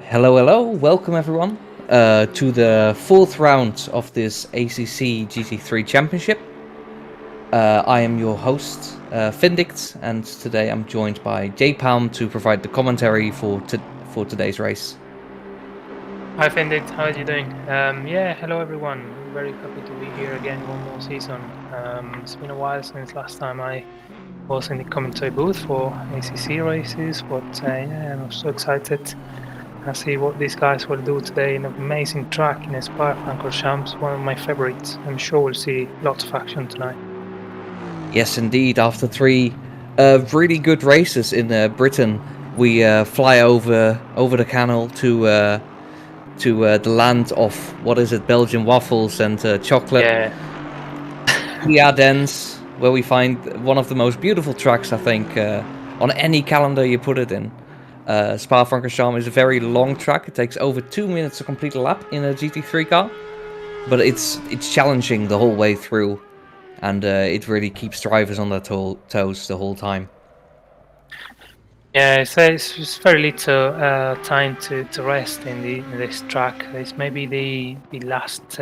Hello, hello, welcome everyone to the fourth round of this ACC GT3 Championship. I am your host, Findict, and today I'm joined by J-Palm to provide the commentary for today's race. Hi Findict, how are you doing? Hello everyone. I'm very happy to be here again one more season. It's been a while since last time I was in the commentary booth for ACC races, but I'm so excited. I see what these guys will do today. An amazing track in Spa-Francorchamps, one of my favorites. I'm sure we'll see lots of action tonight. Yes, indeed. After three really good races in Britain, we fly over the canal to the land of Belgian waffles and chocolate. Yeah, The Ardennes, where we find one of the most beautiful tracks, I think, on any calendar you put it in. Spa-Francorchamps is a very long track. It takes over 2 minutes to complete a lap in a GT3 car, but it's challenging the whole way through, and it really keeps drivers on their toes the whole time. yeah. It's very little time to rest in this track. It's maybe the last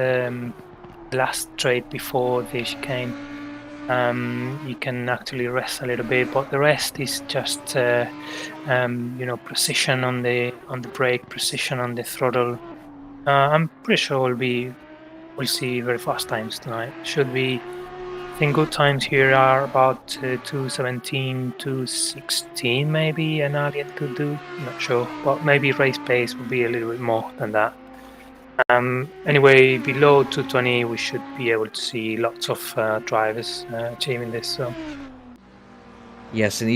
straight before the chicane. You can actually rest a little bit, but the rest is just precision on the brake, precision on the throttle. I'm pretty sure we'll see very fast times tonight. Should be. I think good times here are about 2:17, 2:16 maybe. An alien could do. Not sure, but maybe race pace will be a little bit more than that. Anyway, below 220, we should be able to see lots of drivers achieving this. So. Yes, and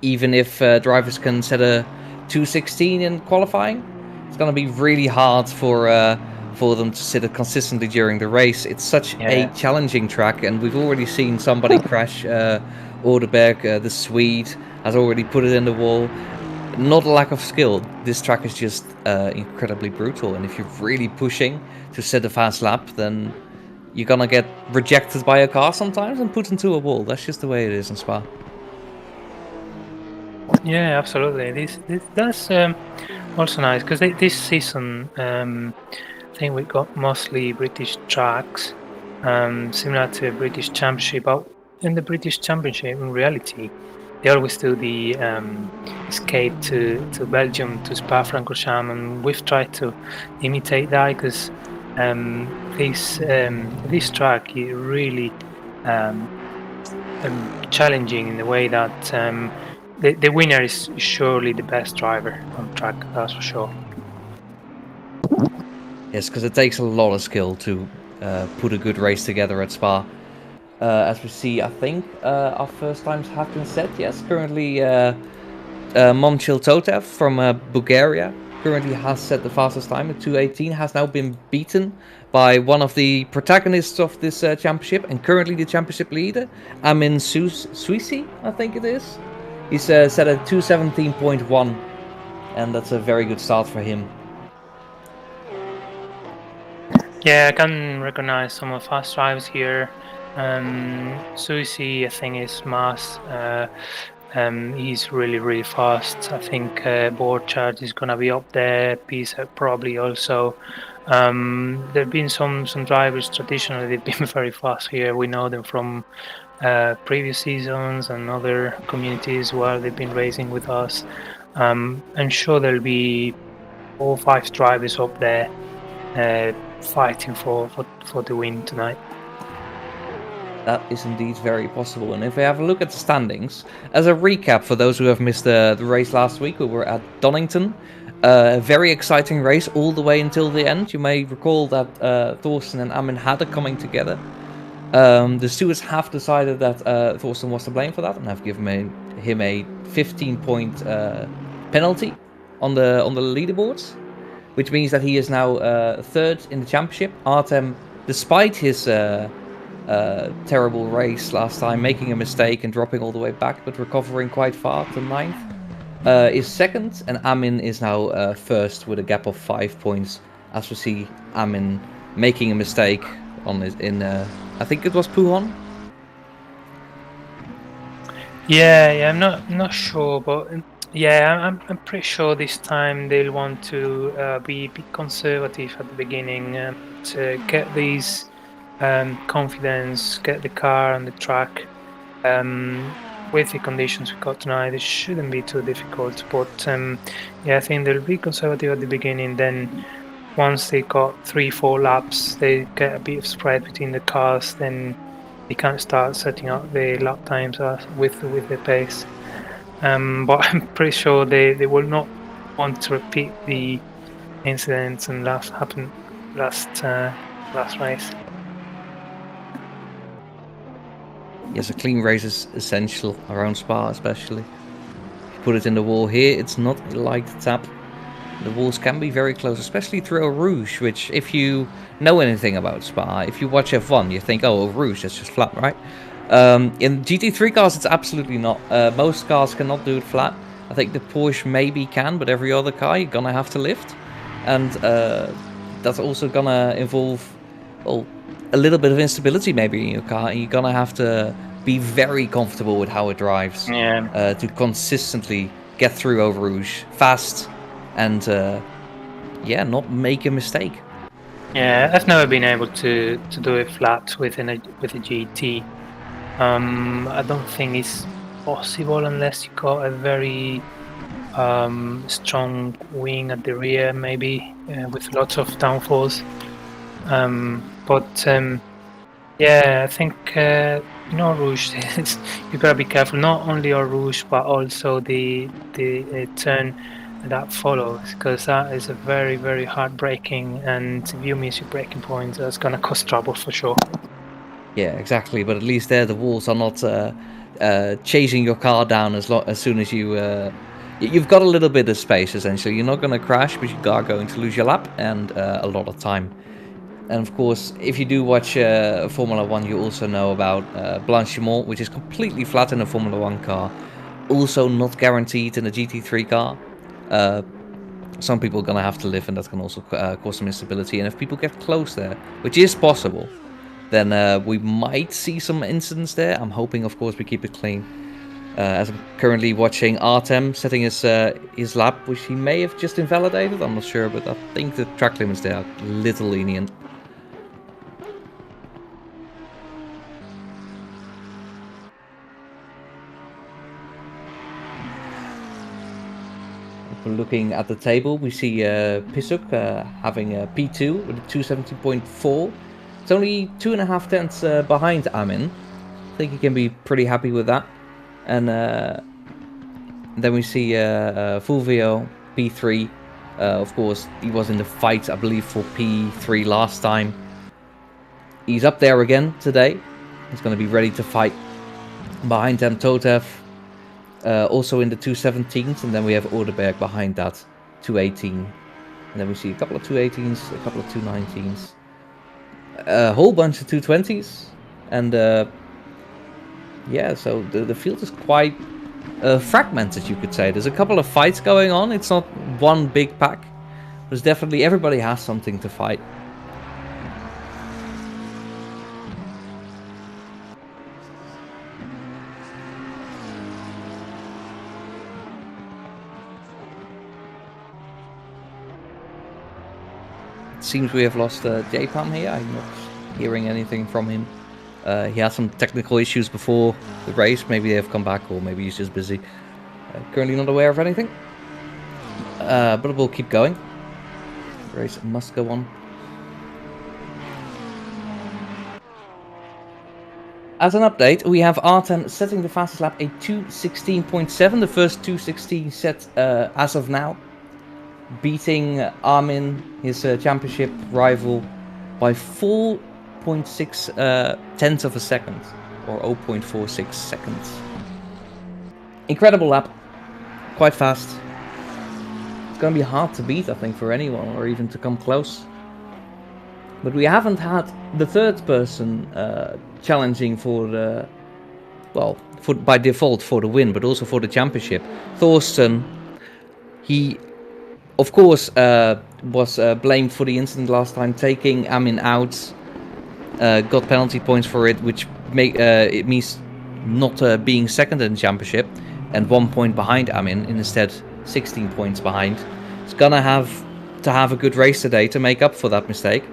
even if drivers can set a 2:16 in qualifying, it's gonna be really hard for them to sit it consistently during the race. It's such a challenging track, and we've already seen somebody crash. Orderberg, the Swede, has already put it in the wall. Not a lack of skill. This track is just incredibly brutal, and if you're really pushing to set a fast lap, then you're gonna get rejected by a car sometimes and put into a wall. That's just the way it is in Spa. Yeah, absolutely. That's also nice because this season, I think we got mostly British tracks, similar to the British Championship. But in the British Championship, in reality, they always do the escape to Belgium, to Spa-Francorchamps, and we've tried to imitate that because this track is really challenging in the way that the winner is surely the best driver on track, that's for sure. Yes, because it takes a lot of skill to put a good race together at Spa. As we see, I think our first times have been set. Yes, currently Momchil Totev from Bulgaria currently has set the fastest time at 2:18. Has now been beaten by one of the protagonists of this championship and currently the championship leader, Amin Suisi, I think it is. He's set at 2:17.1, and that's a very good start for him. Yeah, I can recognize some of fast drivers here. Suisi, I think, is Mas. He's really fast. I think Borchardt is gonna be up there. Pisa probably also. There've been some drivers traditionally they've been very fast here. We know them from previous seasons and other communities where they've been racing with us. I'm sure there'll be 4 or 5 drivers up there fighting for the win tonight. That is indeed very possible. And if we have a look at the standings, as a recap for those who have missed the race last week, we were at Donington. A very exciting race all the way until the end. You may recall that Thorsten and Amin had it coming together. The stewards have decided that Thorsten was to blame for that and have given him a 15-point penalty on the leaderboards, which means that he is now third in the championship. Artem, despite his terrible race last time, making a mistake and dropping all the way back, but recovering quite far to ninth, is second, and Amin is now first with a gap of 5 points. As we see Amin making a mistake on I think it was Puhon. Yeah, I'm not sure, but Yeah, I'm pretty sure this time they'll want to be a bit conservative at the beginning to get these confidence, get the car on the track. With the conditions we got tonight, it shouldn't be too difficult. But yeah, I think they'll be conservative at the beginning. Then once they got 3-4 laps, they get a bit of spread between the cars. Then they can start setting up the lap times with the pace. But I'm pretty sure they will not want to repeat the incidents and happened last race. Yes, a clean race is essential around Spa, especially. If you put it in the wall here, it's not a light tap. The walls can be very close, especially through Eau Rouge, which, if you know anything about Spa, if you watch F1, you think, oh, Eau Rouge, that's just flat, right? In GT3 cars, it's absolutely not. Most cars cannot do it flat. I think the Porsche maybe can, but every other car, you're gonna have to lift. And that's also gonna involve, well, a little bit of instability maybe in your car, and you're gonna have to be very comfortable with how it drives to consistently get through Eau Rouge fast and yeah, not make a mistake. Yeah, I've never been able to do it flat with a GT. I don't think it's possible unless you got a very strong wing at the rear, maybe with lots of downforce. But yeah, I think Eau Rouge you gotta be careful. Not only Eau Rouge, but also the turn that follows, because that is a very, very hard braking, and if you miss your braking points, that's gonna cause trouble for sure. Yeah, exactly. But at least there, the walls are not chasing your car down as soon as you've got a little bit of space. Essentially, you're not going to crash, but you are going to lose your lap and a lot of time. And of course, if you do watch Formula 1, you also know about blanchiment, which is completely flat in a Formula 1 car. Also not guaranteed in a GT3 car. Some people are going to have to live, and that can also cause some instability. And if people get close there, which is possible, then we might see some incidents there. I'm hoping, of course, we keep it clean. As I'm currently watching Artem setting his lap, which he may have just invalidated. I'm not sure, but I think the track limits there are a little lenient. If we're looking at the table, we see Pisuk having a P2 with a 270.4. It's only 2.5 tenths behind Amin. I think he can be pretty happy with that. And then we see Fulvio, P3. Of course, he was in the fight, I believe, for P3 last time. He's up there again today. He's going to be ready to fight. Behind them, Totev, also in the 217s. And then we have Oderberg behind that, 218. And then we see a couple of 218s, a couple of 219s. A whole bunch of 220s. And yeah, so the field is quite fragmented, you could say. There's a couple of fights going on. It's not one big pack. There's definitely, everybody has something to fight. It seems we have lost J-Pam here. I'm not hearing anything from him. He had some technical issues before the race. Maybe they have come back, or maybe he's just busy. Currently not aware of anything. But we'll keep going. The race must go on. As an update, we have Artem setting the fastest lap a 2:16.7. The first 2:16 set as of now. Beating Armin, his championship rival, by 4.6 tenths of a second, or 0.46 seconds. Incredible lap, quite fast. It's gonna be hard to beat, I think, for anyone, or even to come close. But we haven't had the third person challenging for the, well, by default for the win, but also for the championship. Thorsten, he, of course, was blamed for the incident last time, taking Amin out. Got penalty points for it, which it means not being second in the championship. and 1 point behind Amin, instead 16 points behind. He's gonna have to have a good race today to make up for that mistake.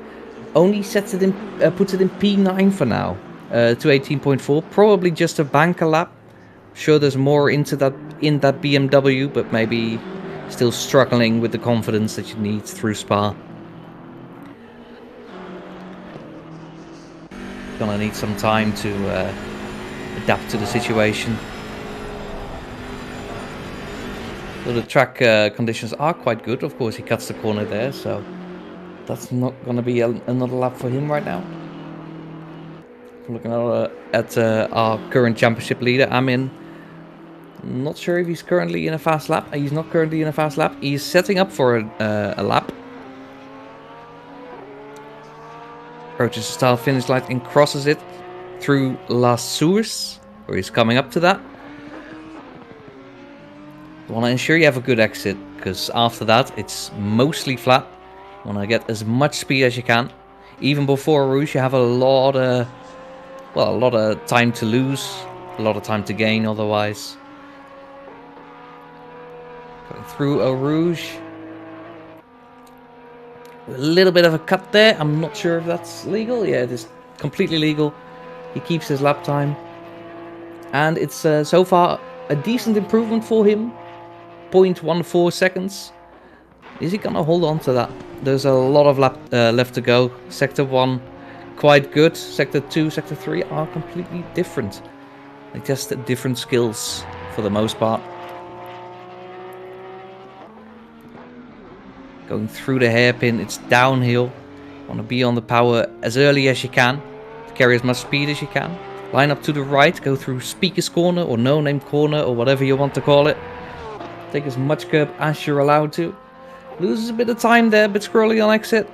Only sets it in, puts it in P9 for now, to 18.4. Probably just a banker lap. Sure, there's more in that BMW, but maybe still struggling with the confidence that you need through Spa. Gonna need some time to adapt to the situation. So the track conditions are quite good. Of course, he cuts the corner there, so that's not gonna be another lap for him right now. Looking at our current championship leader, Amin. Not sure if he's currently in a fast lap. He's not currently in a fast lap. He's setting up for a lap. Approaches the start finish line and crosses it through Las Sources, or he's coming up to that. You want to ensure you have a good exit, because after that it's mostly flat. You want to get as much speed as you can. Even before Rouge, you have a lot of time to lose, a lot of time to gain otherwise. Going through Eau Rouge. A little bit of a cut there. I'm not sure if that's legal. Yeah, it is completely legal. He keeps his lap time. And it's so far a decent improvement for him. 0.14 seconds. Is he gonna hold on to that? There's a lot of lap left to go. Sector 1 quite good. Sector 2, Sector 3 are completely different. They tested different skills for the most part. Going through the hairpin, it's downhill. Want to be on the power as early as you can. To carry as much speed as you can. Line up to the right, go through Speaker's Corner or No Name Corner or whatever you want to call it. Take as much curb as you're allowed to. Loses a bit of time there, a bit squirrely on exit.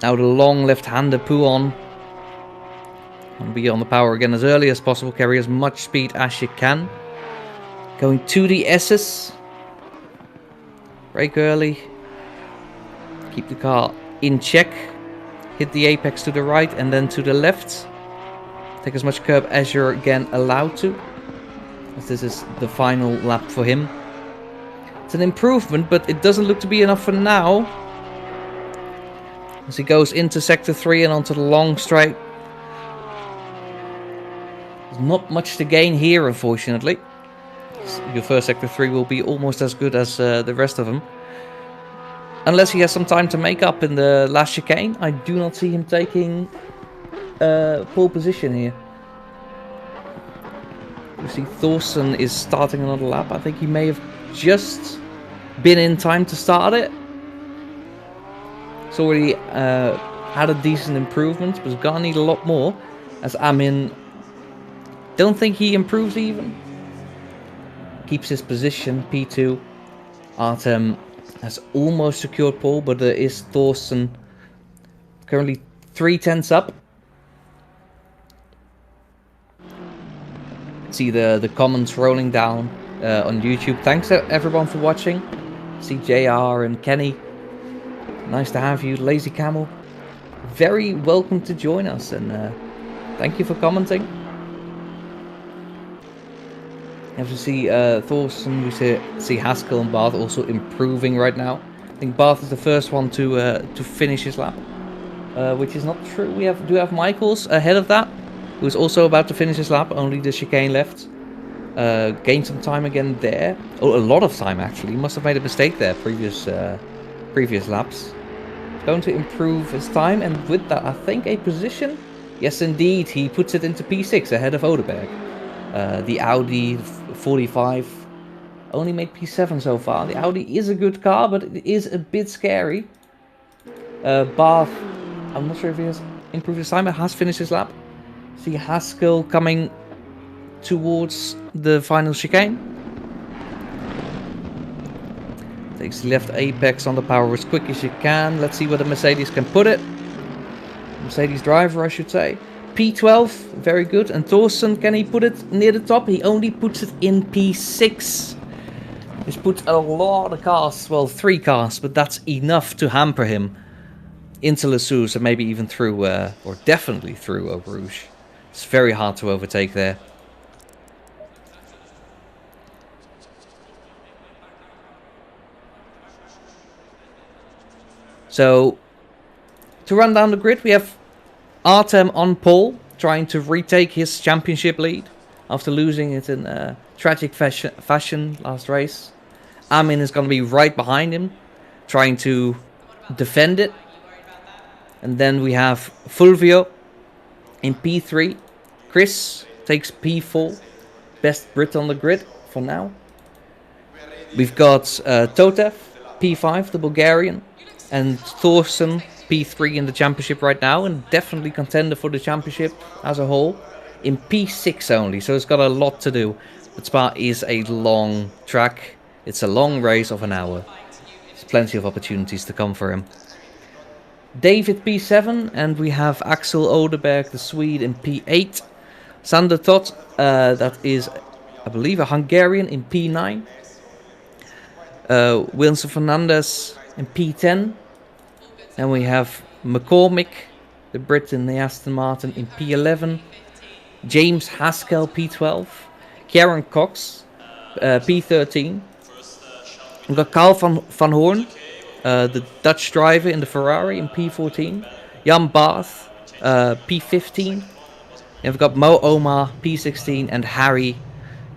Now the long left-hander Pouon. Want to be on the power again as early as possible. Carry as much speed as you can. Going to the S's. Brake early. Keep the car in check. Hit the apex to the right and then to the left. Take as much curb as you're again allowed to. As this is the final lap for him. It's an improvement, but it doesn't look to be enough for now. As he goes into Sector 3 and onto the long straight. There's not much to gain here, unfortunately. Your first Sector 3 will be almost as good as the rest of them. Unless he has some time to make up in the last chicane, I do not see him taking pole position here. You see Thorsten is starting another lap. I think he may have just been in time to start it. He's already had a decent improvement, but he's gonna need a lot more. As Amin, don't think he improves even. Keeps his position, P2. Artem has almost secured pole, but there is Thorsten currently 3/10 up. See the comments rolling down on YouTube. Thanks to everyone for watching. See JR and Kenny. Nice to have you. Lazy Camel. Very welcome to join us, and thank you for commenting. You have to see Thorsten, we see Haskell and Barth also improving right now. I think Barth is the first one to finish his lap, which is not true. We do have Michaels ahead of that, who is also about to finish his lap. Only the chicane left. Gained some time again there. Oh, a lot of time actually. He must have made a mistake there previous laps. Going to improve his time, and with that, I think a position. Yes, indeed, he puts it into P6 ahead of Oderberg. The Audi 45 only made P7 so far. The Audi is a good car, but it is a bit scary. Barth, I'm not sure if he has improved his time, but has finished his lap. See Haskell coming towards the final chicane. Takes the left apex on the power as quick as you can. Let's see where the Mercedes can put it. Mercedes driver, I should say. P12, very good. And Thorsten, can he put it near the top? He only puts it in P6. He's put a lot of cars, well, 3 cars, but that's enough to hamper him into Les Sous, and maybe even through, or definitely through Eau Rouge. It's very hard to overtake there. So, to run down the grid, we have Artem on pole, trying to retake his championship lead after losing it in tragic fashion last race. Amin is going to be right behind him, trying to defend it. And then we have Fulvio in P3. Chris takes P4. Best Brit on the grid for now. We've got Totev, P5, the Bulgarian. And Thorsten, P3 in the championship right now. And definitely contender for the championship as a whole. In P6 only, so it's got a lot to do. But Spa is a long track. It's a long race of an hour. There's plenty of opportunities to come for him. David P7, and we have Axel Oderberg, the Swede, in P8. Sander Todt, that is, I believe, a Hungarian, in P9. Wilson Fernandez in P10. And we have McCormick, the Brit in the Aston Martin, in P11. James Haskell, P12. Karen Cox, P13. We've got Carl van Hoorn, the Dutch driver in the Ferrari, in P14. Jan Barth, P15. And we've got Mo Omar, P16. And Harry,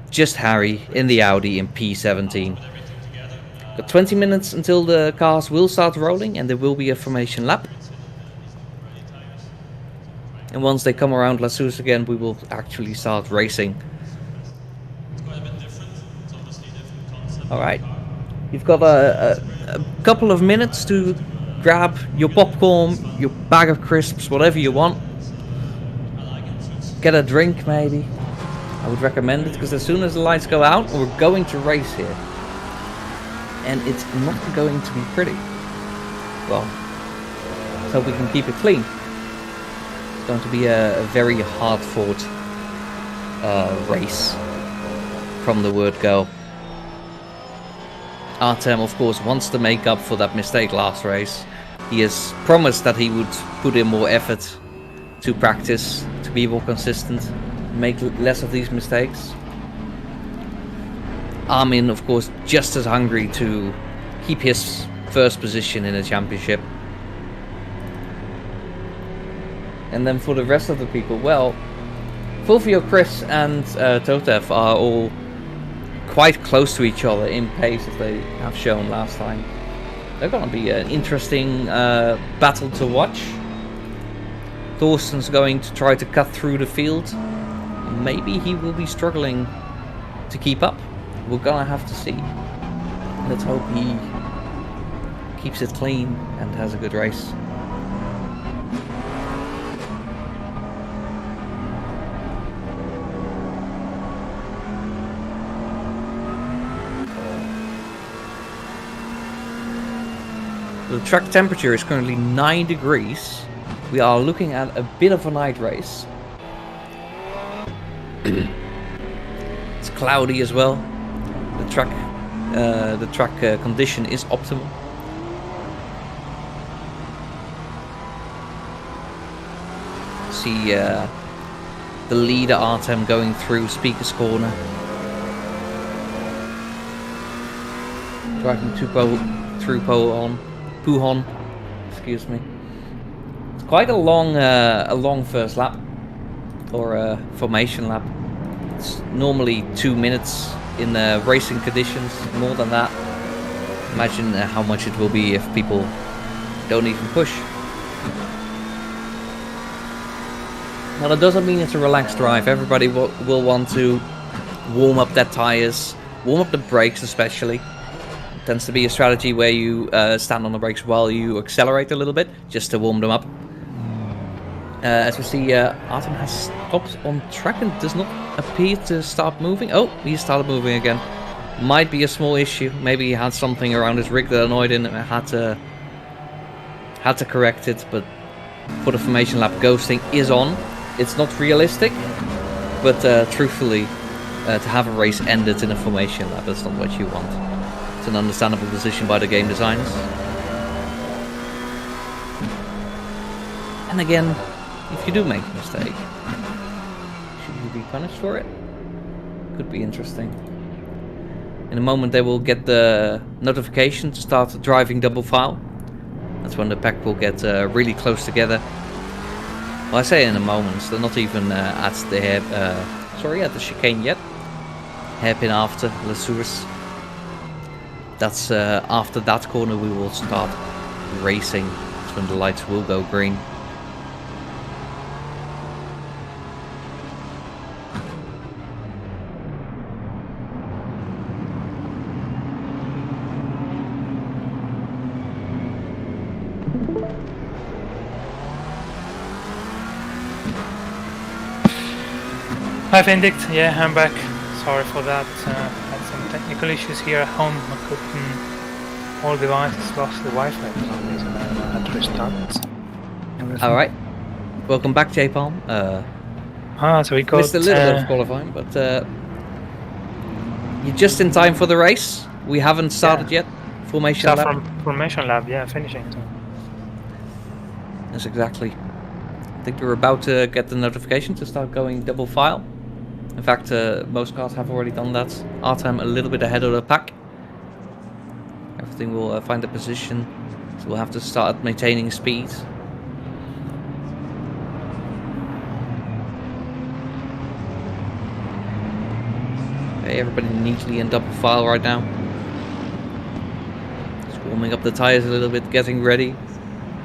just Harry, in the Audi in P17. Got 20 minutes until the cars will start rolling and there will be a formation lap. And once they come around La Suze again, we will actually start racing. Alright. You've got a couple of minutes to grab your popcorn, your bag of crisps, whatever you want. Get a drink maybe. I would recommend it because as soon as the lights go out, we're going to race here. And it's not going to be pretty. Well, so we can keep it clean. It's going to be a very hard fought race from the word go. Artem, of course, wants to make up for that mistake last race. He has promised that he would put in more effort to practice, to be more consistent, make less of these mistakes. Armin, of course, just as hungry to keep his first position in the championship. And then for the rest of the people, well, Fulvio, Chris and Totev are all quite close to each other in pace as they have shown last time. They're going to be an interesting battle to watch. Thorsten's going to try to cut through the field. Maybe he will be struggling to keep up. We're going to have to see. Let's hope he keeps it clean and has a good race. The track temperature is currently 9 degrees. We are looking at a bit of a night race. It's cloudy as well. The track condition is optimal. See the leader Artem going through Speaker's Corner. Driving through Puhon, excuse me. It's quite a long first lap, or formation lap. It's normally 2 minutes in racing conditions, more than that. Imagine how much it will be if people don't even push. Now that doesn't mean it's a relaxed drive. Everybody will want to warm up their tires, warm up the brakes especially. Tends to be a strategy where you stand on the brakes while you accelerate a little bit, just to warm them up. As we see, Artem has stopped on track and does not appear to start moving. Oh, he started moving again. Might be a small issue. Maybe he had something around his rig that annoyed him and had to correct it. But for the formation lap, ghosting is on. It's not realistic, but truthfully, to have a race ended in a formation lap, that's not what you want. It's an understandable decision by the game designers. And again, if you do make a mistake, should you be punished for it? Could be interesting. In a moment they will get the notification to start driving double file. That's when the pack will get really close together. Well, I say in a moment, they're not even at the chicane yet. Hairpin after Le Source. That's after that corner we will start racing. That's when the lights will go green. Hi Findict, yeah, I'm back. Sorry for that. Had some technical issues here at home. I couldn't. All devices lost the Wi-Fi for some reason. I had to restart everything. All right, welcome back, J Palm. So we got Missed a little bit of qualifying, but you're just in time for the race. We haven't started yet. Formation lab. From Formation Lab, yeah, finishing. So. Yes, exactly. I think we're about to get the notification to start going double file. In fact, most cars have already done that. Our time a little bit ahead of the pack. Everything will find a position, so we'll have to start maintaining speed. Okay, everybody neatly in double file right now. Just warming up the tires a little bit, getting ready.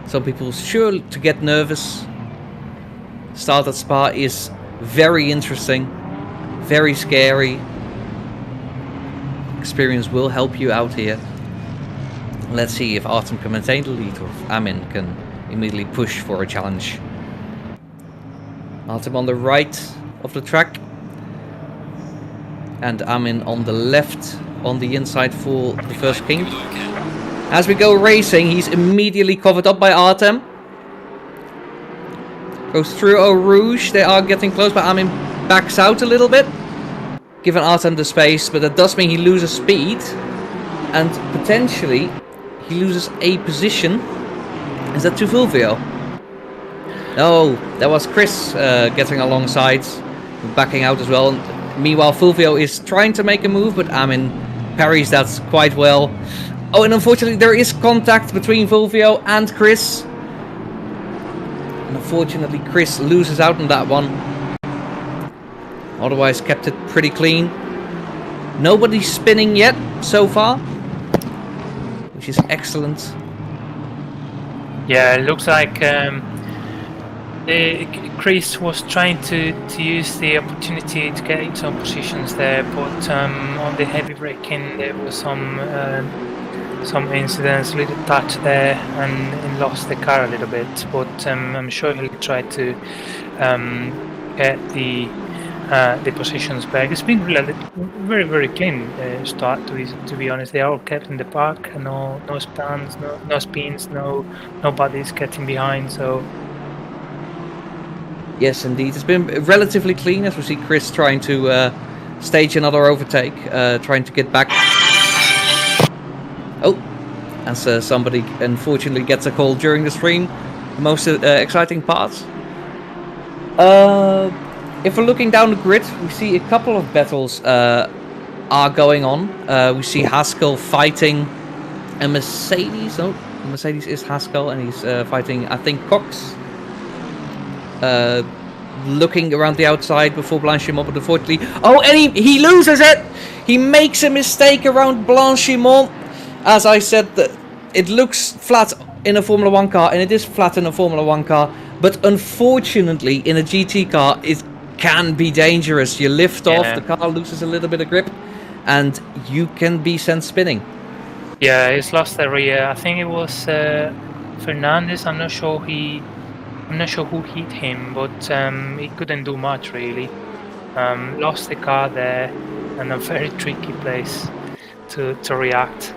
Some people sure to get nervous. Start at Spa is very interesting, very scary. Experience will help you out here. Let's see if Artem can maintain the lead or if Amin can immediately push for a challenge. Artem on the right of the track. And Amin on the left on the inside for the first king. As we go racing, he's immediately covered up by Artem. Goes through Eau Rouge. They are getting close, but Amin backs out a little bit. Giving Artem the space, but that does mean he loses speed. And potentially, he loses a position. Is that to Fulvio? No, that was Chris getting alongside. Backing out as well. And meanwhile, Fulvio is trying to make a move, but Amin parries that quite well. Oh, and unfortunately, there is contact between Fulvio and Chris. Unfortunately, Chris loses out on that one. Otherwise, kept it pretty clean. Nobody's spinning yet so far, which is excellent. Yeah, it looks like Chris was trying to use the opportunity to get in some positions there, but on the heavy braking there was some incidents, little touch there, and he lost the car a little bit. But I'm sure he'll try to get the positions back. It's been very, very clean start to be honest. They are all kept in the park, no spans, no spins, nobody's getting behind. So yes, indeed, it's been relatively clean as we see Chris trying to stage another overtake, trying to get back. Oh, as somebody unfortunately gets a call during the stream. The most exciting part. If we're looking down the grid, we see a couple of battles are going on. We see Haskell fighting a Mercedes. No, Mercedes is Haskell, and he's fighting, I think, Cox. Looking around the outside before Blanchimont, but unfortunately... Oh, and he loses it! He makes a mistake around Blanchimont. As I said, it looks flat in a Formula 1 car, and it is flat in a Formula 1 car, but unfortunately, in a GT car, it can be dangerous. You lift off, the car loses a little bit of grip, and you can be sent spinning. Yeah, he's lost the rear. I think it was Fernandez. I'm not sure who hit him, but he couldn't do much really. Lost the car there, and a very tricky place to react.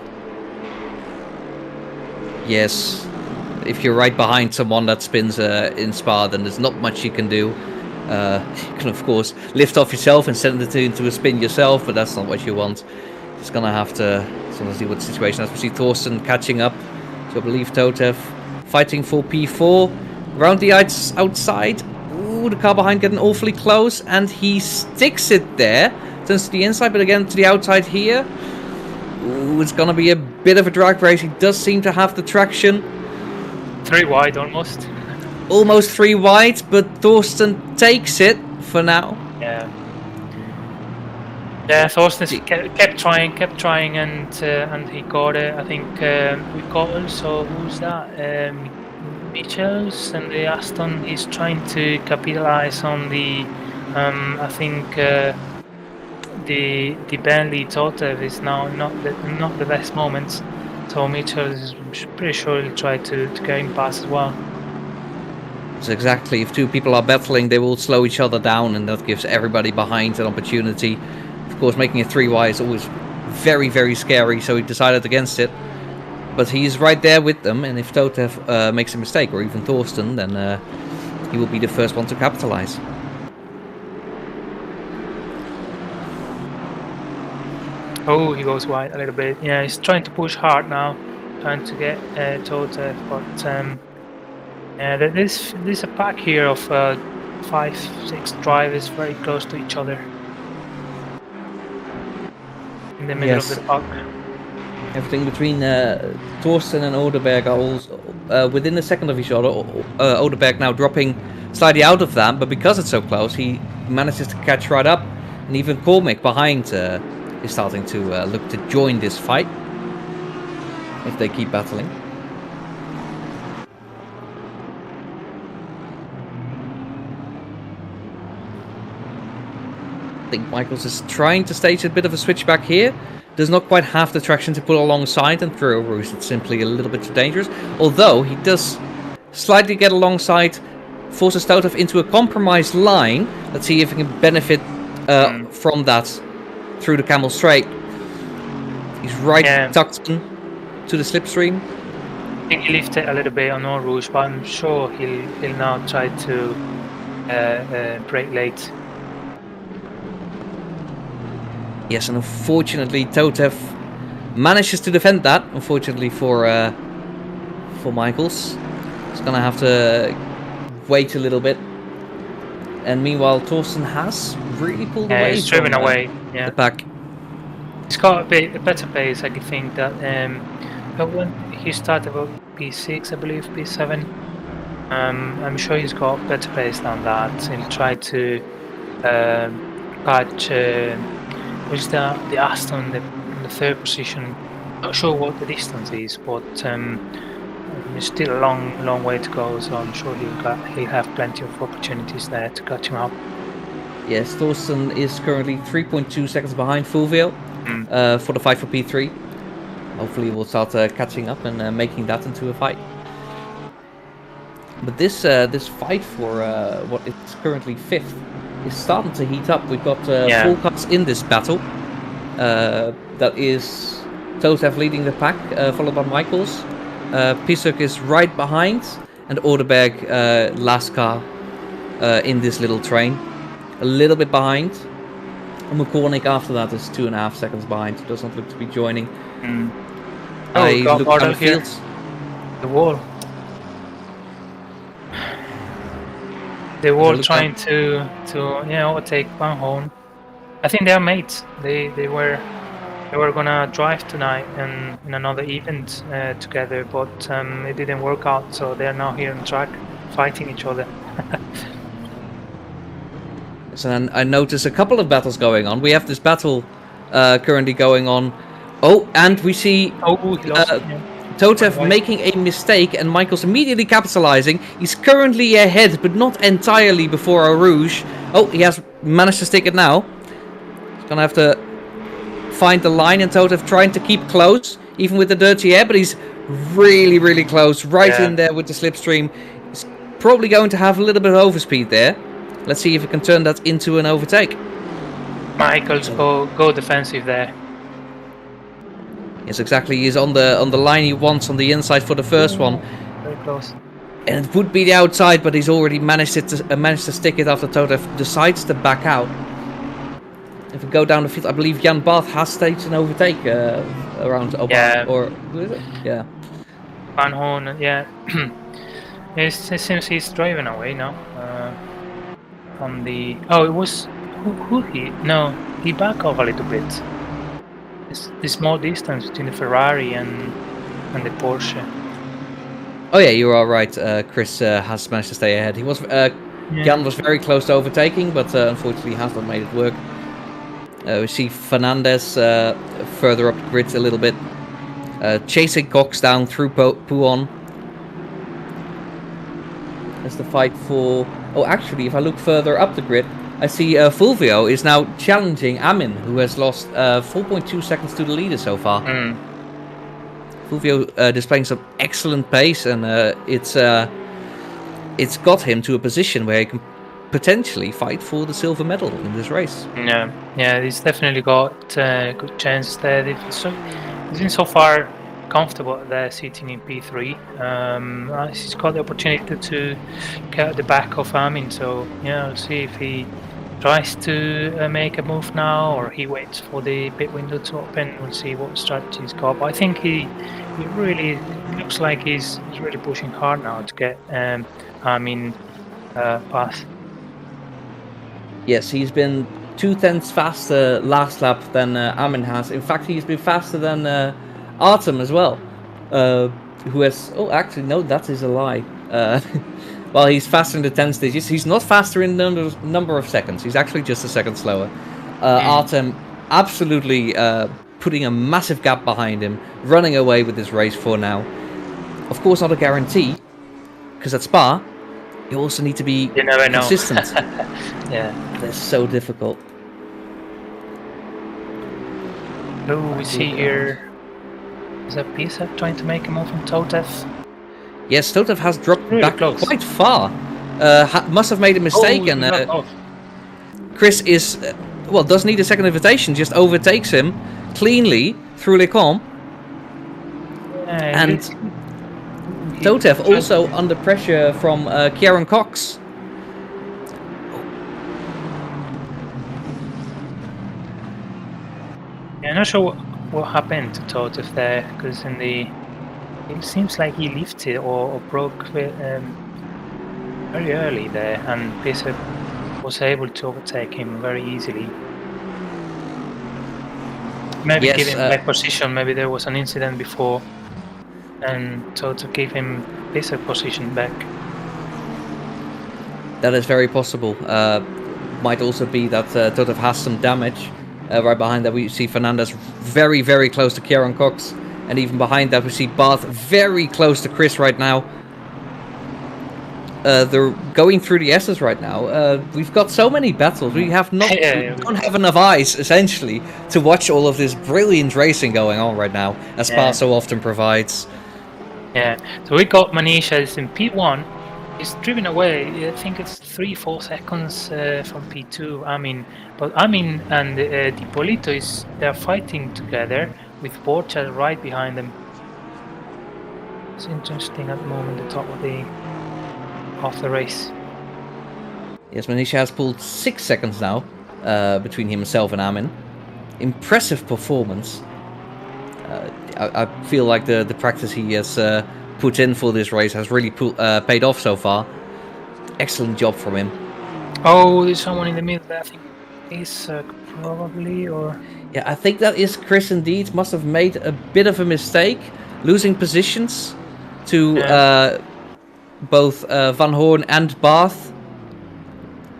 Yes, if you're right behind someone that spins in Spa, then there's not much you can do. You can of course lift off yourself and send it into a spin yourself, but that's not what you want. Just gonna have to see what the situation is. We see Thorsten catching up, so I believe Totev fighting for P4. Around the outside, ooh, the car behind getting awfully close, and he sticks it there. Turns to the inside, but again to the outside here. Ooh, it's gonna be a bit of a drag race. He does seem to have the traction. 3 wide almost. Almost 3 wide, but Thorsten takes it for now. Yeah. Yeah, Thorsten kept trying, and he got it. I think we got also, who's that? Michels and the Aston. He's trying to capitalize on the. I think the Bentley Totev is now not the best moments. So Mitchell is pretty sure he'll try to get him past as well. So exactly, if two people are battling, they will slow each other down, and that gives everybody behind an opportunity. Of course, making it 3 wide is always very, very scary, so he decided against it. But he's right there with them, and if Totev makes a mistake, or even Thorsten, then he will be the first one to capitalize. Oh, he goes wide a little bit. Yeah, he's trying to push hard now, trying to get Totev, but yeah, there's a pack here of 5-6 drivers very close to each other in the middle of the pack. Everything between Thorsten and Oderberg are all within a second of each other. Oderberg now dropping slightly out of that, but because it's so close, he manages to catch right up. And even Cormick behind is starting to look to join this fight if they keep battling. I think Michaels is trying to stage a bit of a switchback here. Does not quite have the traction to put alongside and through a roost. It's simply a little bit too dangerous. Although he does slightly get alongside, forces Totev into a compromised line. Let's see if he can benefit from that through the Camel Straight. He's tucked in to the slipstream. I think he lifted a little bit on Eau Rouge, but I'm sure he'll now try to brake late. Yes, and unfortunately Totev manages to defend that. Unfortunately for Michaels, he's gonna have to wait a little bit. And meanwhile, Thorsten has really pulled away. He's driven away. The pack. He's got a better pace. I think that when he started about P6, I believe P7. I'm sure he's got better pace than that. He'll try to catch. Which the Aston in the 3rd position. Not sure what the distance is, but there's still a long way to go. So I'm sure he'll have plenty of opportunities there to catch him up. Yes, Thorsten is currently 3.2 seconds behind Fulvio for the fight for P3. Hopefully, we'll start catching up and making that into a fight. But this fight for what is currently 5th. Is starting to heat up. We've got 4 cuts in this battle. That is Totev leading the pack, followed by Michaels. Pisuk is right behind, and Oderberg last car in this little train. A little bit behind. And McCormick after that is 2.5 seconds behind. Does not look to be joining. I look down the fields. The wall. They were trying to overtake Van Horn. I think they are mates. They were gonna drive tonight in another event together, but it didn't work out. So they are now here on track, fighting each other. So I noticed a couple of battles going on. We have this battle currently going on. Oh, and we see Totev making a mistake and Michaels immediately capitalizing. He's currently ahead, but not entirely before Eau Rouge. Oh, he has managed to stick it now. He's gonna have to find the line, and Totev trying to keep close, even with the dirty air, but he's really, really close, right in there with the slipstream. He's probably going to have a little bit of overspeed there. Let's see if he can turn that into an overtake. Michaels go defensive there. Yes, exactly. He's on the line he wants on the inside for the first one. Very close. And it would be the outside, but he's already managed to stick it after Totev decides to back out. If we go down the field, I believe Jan Barth has staged an overtake around Obama. Yeah. Or who is it? Yeah. Van Horn, yeah. It seems he's driving away now. From the it was who he? No, he backed off a little bit. The small distance between the Ferrari and the Porsche. Oh yeah, you are right. Chris has managed to stay ahead. He was Jan was very close to overtaking, but unfortunately has not made it work. We see Fernandez further up the grid a little bit, chasing Cox down through Puon. As the fight for... Oh, actually, if I look further up the grid, I see Fulvio is now challenging Amin, who has lost 4.2 seconds to the leader so far. Fulvio displaying some excellent pace, and it's got him to a position where he can potentially fight for the silver medal in this race. Yeah, he's definitely got good chances there. He's been so far comfortable there, sitting in P3. He's got the opportunity to get at the back of Amin, so yeah, we'll see if he tries to make a move now, or he waits for the pit window to open. We'll see what strategy he's got. But I think he really looks like he's really pushing hard now to get Amin past. Yes, he's been 0.2 faster last lap than Amin has. In fact, he's been faster than Artem as well, who has... Oh, actually, no, that is a lie. Well, he's faster in the 10 stages. He's not faster in number of seconds. He's actually just a second slower. Artem absolutely putting a massive gap behind him, running away with this race for now. Of course, not a guarantee, because at Spa, you also need to be consistent. Yeah, that's so difficult. Oh, we see here... Is that Pisa trying to make a move on Totev? Yes, Totev has dropped really back close. Quite far. Must have made a mistake, and Chris is... well, doesn't need a second invitation, just overtakes him cleanly through Lecombe. And Totev also under pressure from Kieran Cox. Yeah, I'm not sure what happened to Totev there, because it seems like he lifted or broke very early there, and Pisa was able to overtake him very easily. Maybe give him back position. Maybe there was an incident before, and Totev gave him Pisa position back. That is very possible. Might also be that Totev has some damage. Right behind that we see Fernandez very, very close to Kieran Cox. And even behind that we see Barth very close to Chris right now. They're going through the S's right now. We've got so many battles. We have not, we don't have enough eyes, essentially, to watch all of this brilliant racing going on right now, as Spa so often provides. Yeah, so we got Manisha is in P1. He's driven away, I think it's 3-4 seconds from P2. But Amin and Dipolito they're fighting together with Borcha right behind them. It's interesting at the moment, the top of the race. Yes, Manisha has pulled 6 seconds now between himself and Amin. Impressive performance. I feel like the practice he has put in for this race has really paid off so far. Excellent job from him. Oh, there's someone in the middle there, I think is probably, or... Yeah, I think that is Chris indeed. Must have made a bit of a mistake, losing positions to both Van Hoorn and Barth.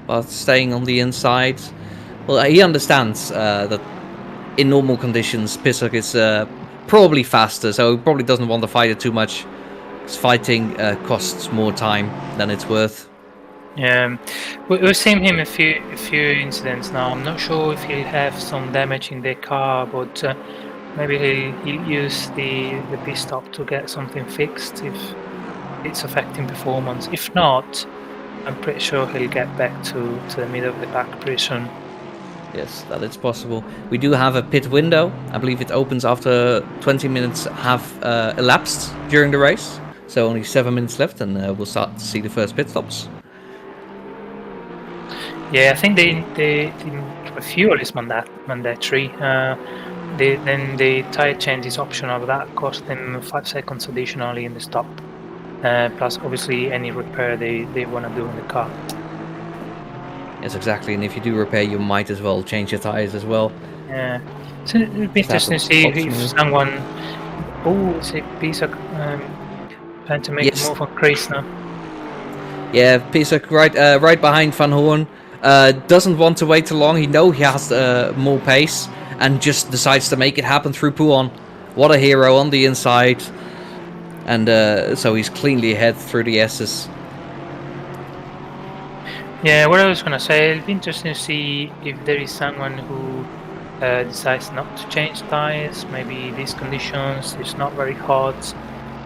Barth staying on the inside. Well, he understands that in normal conditions, Pissock is probably faster, so he probably doesn't want to fight it too much. Because fighting costs more time than it's worth. Yeah, we've seen him a few incidents now. I'm not sure if he'll have some damage in the car, but maybe he'll use the pit stop to get something fixed if it's affecting performance. If not, I'm pretty sure he'll get back to the middle of the pack pretty soon. Yes, that is possible. We do have a pit window. I believe it opens after 20 minutes have elapsed during the race. So only 7 minutes left, and we'll start to see the first pit stops. Yeah, I think the fuel is mandatory. Then the tire change is optional. That cost them 5 seconds additionally in the stop. Plus, obviously, any repair they want to do in the car. Yes, exactly. And if you do repair, you might as well change your tires as well. Yeah, so it'll be interesting to see if someone. Oh, it's a piece of. Trying to make a move on Chris now. Yeah, Pisek right behind Van Hoorn. Doesn't want to wait too long. He knows he has more pace and just decides to make it happen through Pouon. What a hero on the inside. And so he's cleanly ahead through the S's. Yeah, what I was going to say, it'll be interesting to see if there is someone who decides not to change tires. Maybe these conditions, it's not very hot.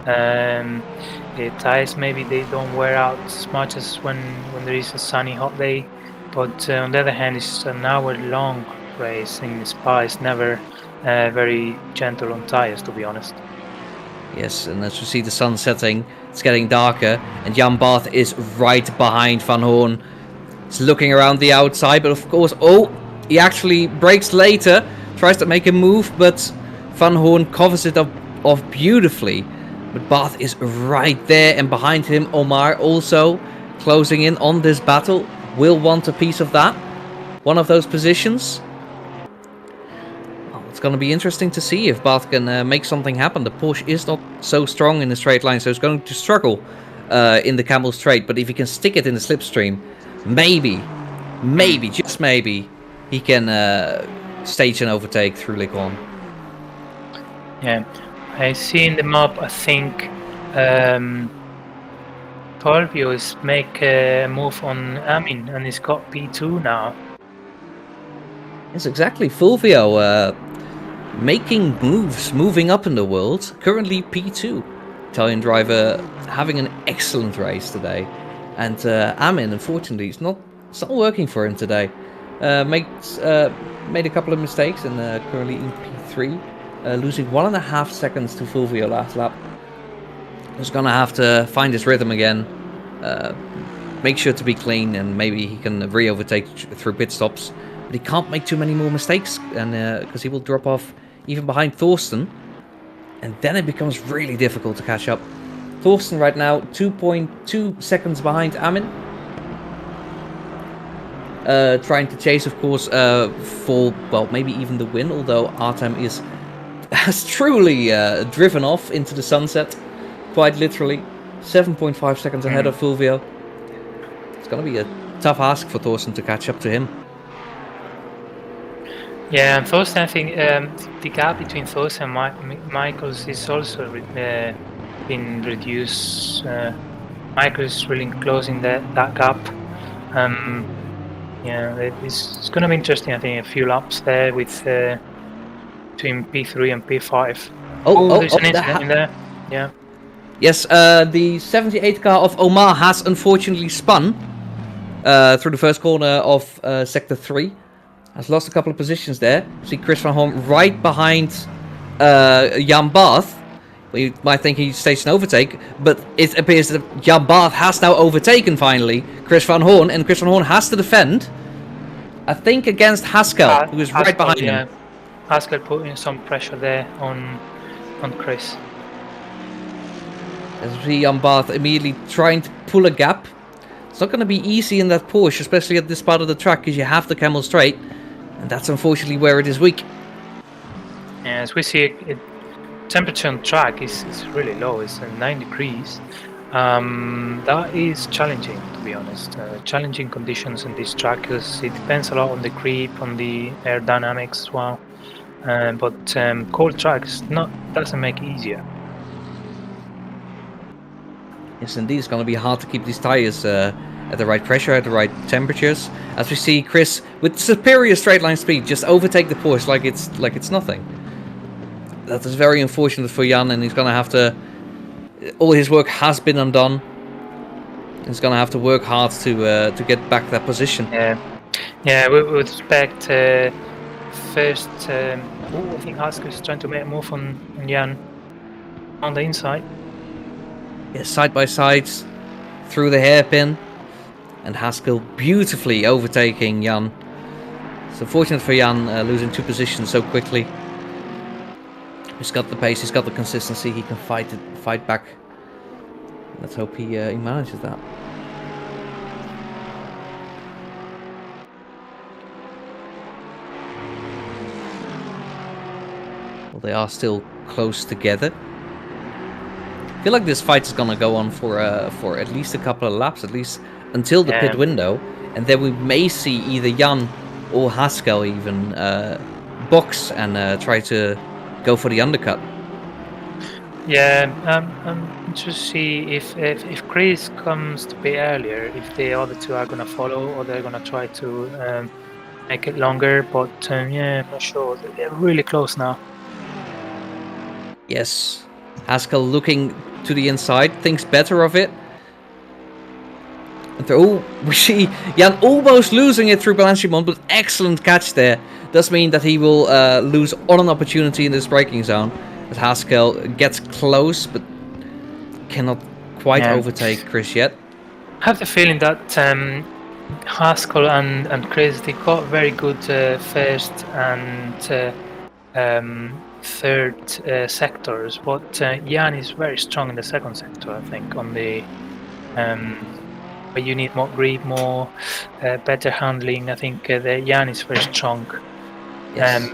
The tires maybe they don't wear out as much as when there is a sunny hot day, but on the other hand it's an hour-long race in Spa. It's never very gentle on tires, to be honest. Yes, and as we see the sun setting, it's getting darker, and Jan Barth is right behind Van Hoorn. He's looking around the outside, but of course, he actually brakes later, tries to make a move, but Van Hoorn covers it up beautifully. But Barth is right there, and behind him, Omar also closing in on this battle. Will want a piece of that. One of those positions. Well, it's going to be interesting to see if Barth can make something happen. The Porsche is not so strong in the straight line, so it's going to struggle in the Camel Straight. But if he can stick it in the slipstream, maybe, just maybe, he can stage an overtake through Lecon. Yeah. I see in the map, I think Fulvio is make a move on Amin, and he's got P2 now. Yes, exactly. Fulvio making moves, moving up in the world. Currently P2. Italian driver having an excellent race today. And Amin, unfortunately, it's not working for him today. Made a couple of mistakes and currently in P3. Losing 1.5 seconds to Fulvio last lap. He's gonna have to find his rhythm again. Make sure to be clean, and maybe he can re-overtake through pit stops. But he can't make too many more mistakes, and because he will drop off even behind Thorsten. And then it becomes really difficult to catch up. Thorsten right now 2.2 seconds behind Amin. Trying to chase, of course, for, well, maybe even the win, although Artem has truly driven off into the sunset, quite literally. 7.5 seconds ahead of Fulvio. It's going to be a tough ask for Thorsten to catch up to him. Yeah, and Thorsten, I think the gap between Thorsten and Michaels is also been reduced. Michaels really closing that gap. Yeah, it's going to be interesting. I think a few laps there with between P3 and P5. There's an incident in there. Yeah. Yes, the 78 car of Omar has unfortunately spun through the first corner of Sector 3. Has lost a couple of positions there. See Chris Van Hoorn right behind Jan Barth. Well, you might think he staged an overtake, but it appears that Jan Barth has now overtaken finally Chris Van Hoorn, and Chris Van Hoorn has to defend, I think, against Haskell, who is right behind him. Haskell putting some pressure there on Chris. As we see Jan Barth immediately trying to pull a gap. It's not going to be easy in that Porsche, especially at this part of the track, because you have the Camel Straight, and that's unfortunately where it is weak. Yeah, as we see, temperature on track is really low. It's 9 degrees. That is challenging, to be honest. Challenging conditions in this track, because it depends a lot on the grip, on the aerodynamics as well. But cold tracks doesn't make it easier. Yes, indeed, it's going to be hard to keep these tires at the right pressure, at the right temperatures. As we see Chris, with superior straight line speed, just overtake the Porsche like it's nothing. That is very unfortunate for Jan, and he's going to have to... All his work has been undone. He's going to have to work hard to get back that position. Yeah, we would expect first... I think Haskell's trying to make a move on Jan on the inside. Yeah, side by sides through the hairpin, and Haskell beautifully overtaking Jan. It's unfortunate for Jan losing 2 positions so quickly. He's got the pace, he's got the consistency, he can fight back. Let's hope he manages that. Well, they are still close together. I feel like this fight is gonna go on for at least a couple of laps, at least until the pit window, and then we may see either Jan or Haskell even box and try to go for the undercut. Yeah, to see if Chris comes to be earlier, if the other two are gonna follow or they're gonna try to make it longer. But yeah, I'm not sure. They're really close now. Yes, Haskell looking to the inside, thinks better of it. Oh, we see Jan almost losing it through Blanchimont, but excellent catch there. Does mean that he will lose on an opportunity in this braking zone. As Haskell gets close, but cannot quite overtake Chris yet. I have the feeling that Haskell and Chris, they got very good first and third sectors, but Jan is very strong in the second sector, I think, on the but you need more grip, more better handling. I think the Jan is very strong. Yes.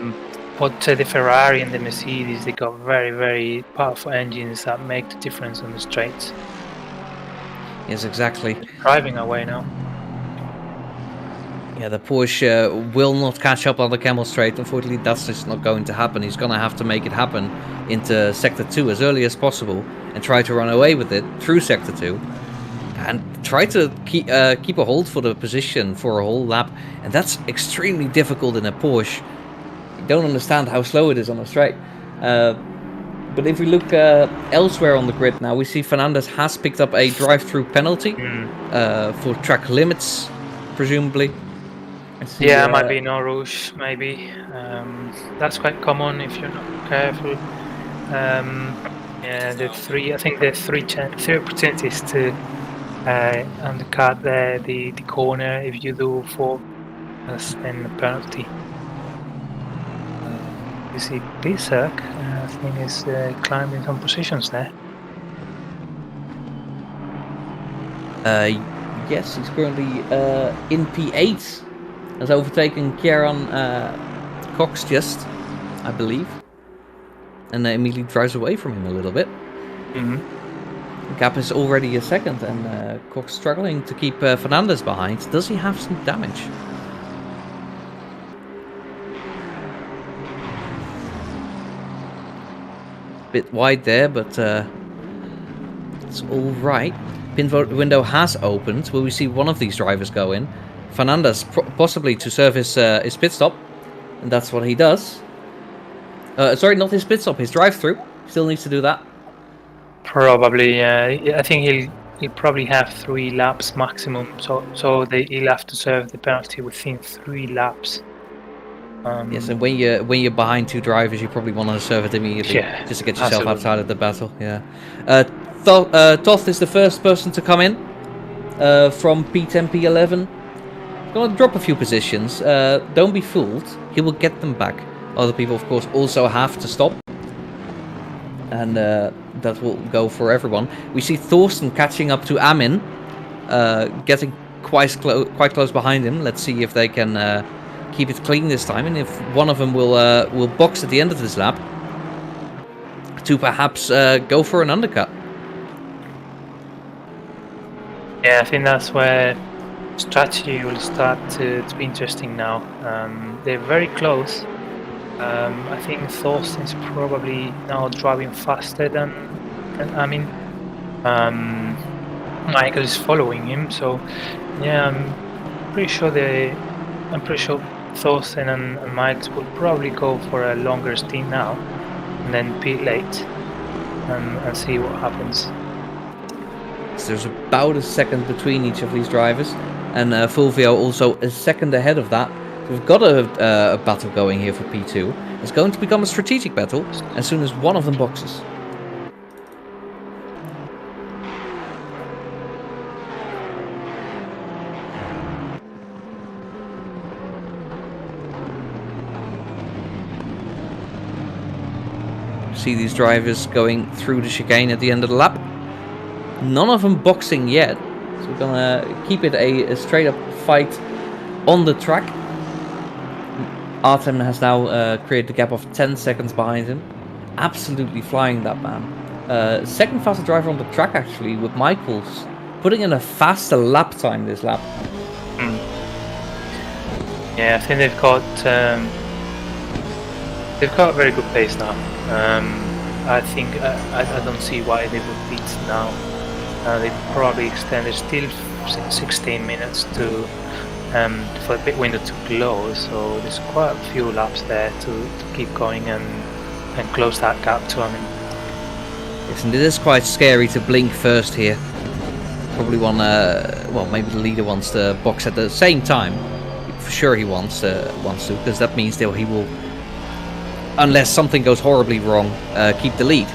But the Ferrari and the Mercedes, they got very, very powerful engines that make the difference on the straights. Yes, exactly. Driving away now. Yeah, the Porsche will not catch up on the Camel Straight. Unfortunately, that's just not going to happen. He's going to have to make it happen into Sector 2 as early as possible and try to run away with it through Sector 2. And try to keep a hold for the position for a whole lap. And that's extremely difficult in a Porsche. You don't understand how slow it is on a straight. But if we look elsewhere on the grid now, we see Fernandez has picked up a drive-through penalty for track limits, presumably. Yeah, might be no rouge, maybe. That's quite common if you're not careful. Yeah, I think there's three opportunities to undercut the corner. If you do 4, that's then the penalty. You see Pisak, I think is climbing some positions there. Yes, he's currently in P8. Has overtaken Kieran Cox just, I believe. And immediately drives away from him a little bit. The gap is already a second, and Cox struggling to keep Fernandez behind. Does he have some damage? Bit wide there, but it's all right. Pin window has opened. Will we see one of these drivers go in? Fernandez possibly to serve his pit stop, and that's what he does. Sorry, not his pit stop, his drive-through. Still needs to do that. Probably, yeah. I think he'll probably have 3 laps maximum. So he'll have to serve the penalty within 3 laps. Yes, and when you're behind 2 drivers, you probably want to serve it immediately, just to get yourself outside of the battle. Yeah. Toth is the first person to come in from P10, P11. Gonna drop a few positions. Don't be fooled. He will get them back. Other people, of course, also have to stop, and that will go for everyone. We see Thorsten catching up to Amin, getting quite close behind him. Let's see if they can keep it clean this time, and if one of them will box at the end of this lap to perhaps go for an undercut. Yeah, I think that's where strategy will start to be interesting now. They're very close. I think Thorsten's probably now driving faster than Amin. Michael is following him, so yeah, I'm pretty sure Thorsten and Michael will probably go for a longer stint now, and then pit late, and see what happens. So there's about a second between each of these drivers, and Fulvio also a second ahead of that. So we've got a battle going here for P2. It's going to become a strategic battle as soon as one of them boxes. See these drivers going through the chicane at the end of the lap. None of them boxing yet, so we're gonna keep it a straight up fight on the track. Artem has now created a gap of 10 seconds behind him. Absolutely flying, that man. Second fastest driver on the track actually, with Michaels putting in a faster lap time this lap. Yeah, I think they've got a very good pace now. I think I don't see why they would beat now. They probably extended still 16 minutes for the pit window to close, so there's quite a few laps there to keep going and close that gap to Yes, and it is quite scary to blink first here. Probably maybe the leader wants to box at the same time. For sure he wants to, because that means that he will, unless something goes horribly wrong, keep the lead.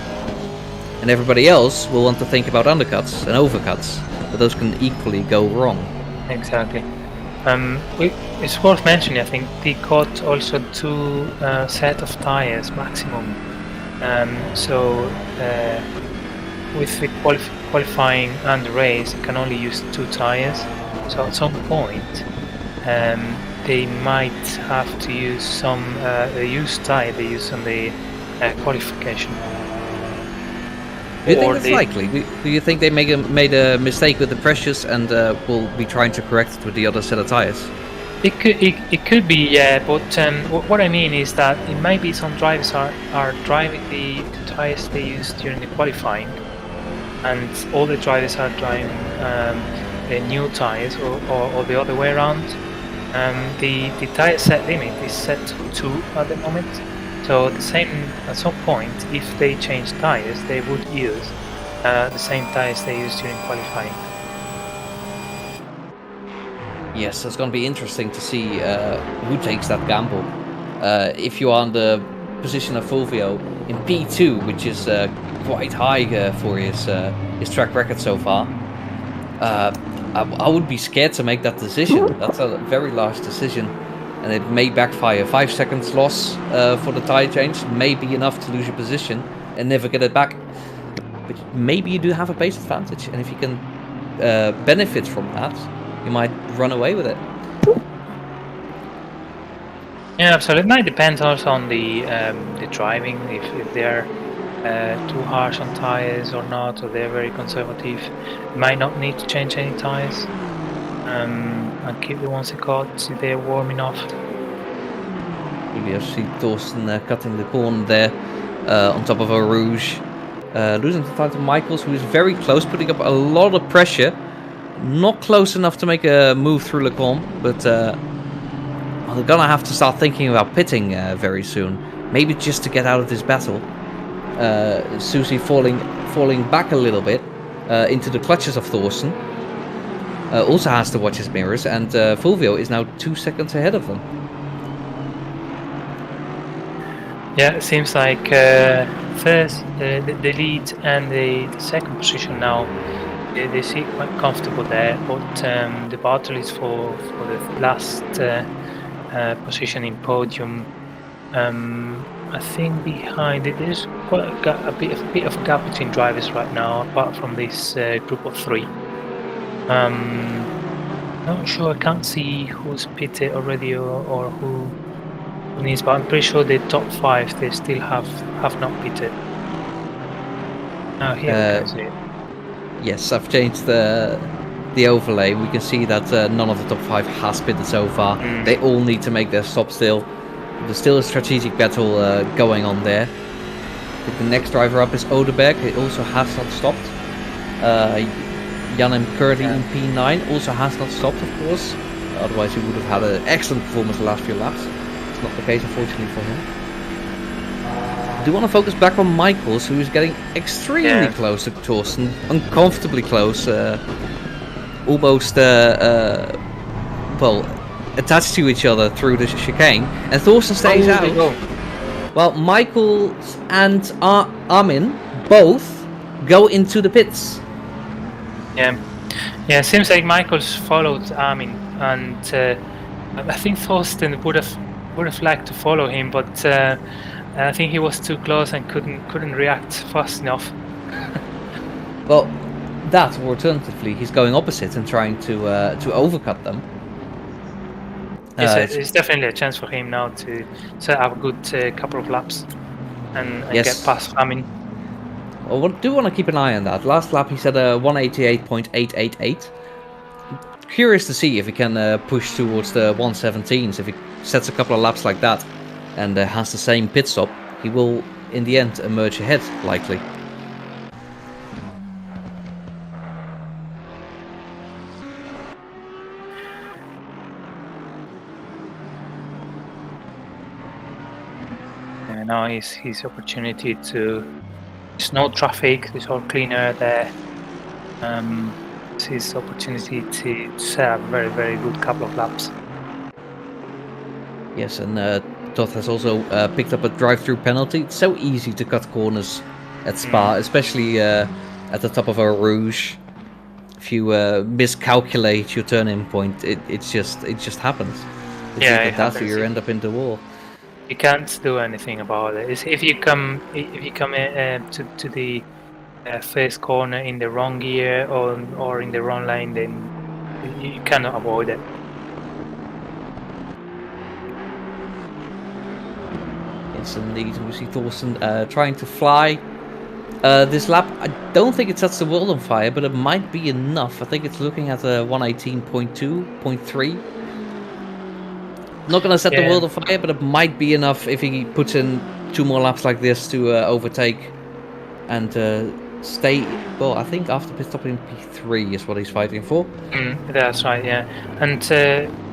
And everybody else will want to think about undercuts and overcuts, but those can equally go wrong. Exactly. It's worth mentioning, I think, they got also 2 set of tires maximum. With the qualifying and the race, you can only use 2 tires. So at some point, they might have to use some the used tire they use on the qualification. Do you think that's likely? Do you think they made a mistake with the pressures and will be trying to correct it with the other set of tires? It could be, yeah, but what I mean is that it might be some drivers are driving the tires they used during the qualifying, and all the drivers are driving the new tires, or the other way around. The tire set limit is set to 2 at the moment, so at some point, if they change tires, they would use the same tires they used during qualifying. Yes, it's going to be interesting to see who takes that gamble. If you are in the position of Fulvio in P2, which is quite high for his track record so far, I would be scared to make that decision. That's a very large decision, and it may backfire. 5 seconds loss for the tire change may be enough to lose your position and never get it back. But maybe you do have a pace advantage, and if you can benefit from that, you might run away with it. Yeah, absolutely. It might depend also on the driving, if they're too harsh on tires or not, or they're very conservative. You might not need to change any tires and keep the ones they got if they're warm enough. Maybe I see Thorsten cutting the corner there on top of a Rouge. Losing the time to Michaels, who is very close, putting up a lot of pressure. Not close enough to make a move through Lecombe, but they're gonna have to start thinking about pitting very soon. Maybe just to get out of this battle. Susie falling back a little bit into the clutches of Thorsten. Also has to watch his mirrors, and Fulvio is now 2 seconds ahead of them. Yeah, it seems like first the lead and the second position now. They seem quite comfortable there, but the battle is for the last position in podium. I think behind it there's quite a bit of a gap between drivers right now, apart from this group of 3. Not sure, I can't see who's pitted already or who needs, but I'm pretty sure the top 5 they still have not pitted. Here we can see it. Yes, I've changed the overlay. We can see that none of the top 5 has pitted so far. They all need to make their stop still. There's still a strategic battle going on there. The next driver up is Odeberg. He also has not stopped. Jan Curdy in P9 also has not stopped, of course. Otherwise he would have had an excellent performance the last few laps. It's not the case, unfortunately, for him. I do want to focus back on Michaels, who is getting extremely close to Thorsten, uncomfortably close, almost attached to each other through the chicane, and Thorsten stays out. Well, Michaels and Armin both go into the pits. Yeah, it seems like Michaels followed Armin, and I think Thorsten would have liked to follow him, but I think he was too close and couldn't react fast enough. Well, that, or alternatively, he's going opposite and trying to overcut them. It's definitely a chance for him now to set up a good couple of laps and get past Armin. I do want to keep an eye on that. Last lap he said 188.888. Curious to see if he can push towards the 117s. If he sets a couple of laps like that and has the same pit stop, he will in the end emerge ahead, likely. And now is his opportunity to. There's no traffic. There's all cleaner there. It's his opportunity to set up a very, very good couple of laps. Yes, and Todd has also picked up a drive-through penalty. It's so easy to cut corners at Spa, especially at the top of a Rouge. If you miscalculate your turn-in point, it just happens. It's Yeah, either it that or happens. you end up in the wall. You can't do anything about it. If you come to the first corner in the wrong gear or in the wrong lane, then you cannot avoid it. Yes, indeed. We see Thorsten trying to fly this lap. I don't think it sets the world on fire, but it might be enough. I think it's looking at a 118.2, 0.3. Not going to set the world on fire, but it might be enough if he puts in 2 more laps like this to overtake and stay. Well, I think after pit stop in P3 is what he's fighting for. That's right, yeah. And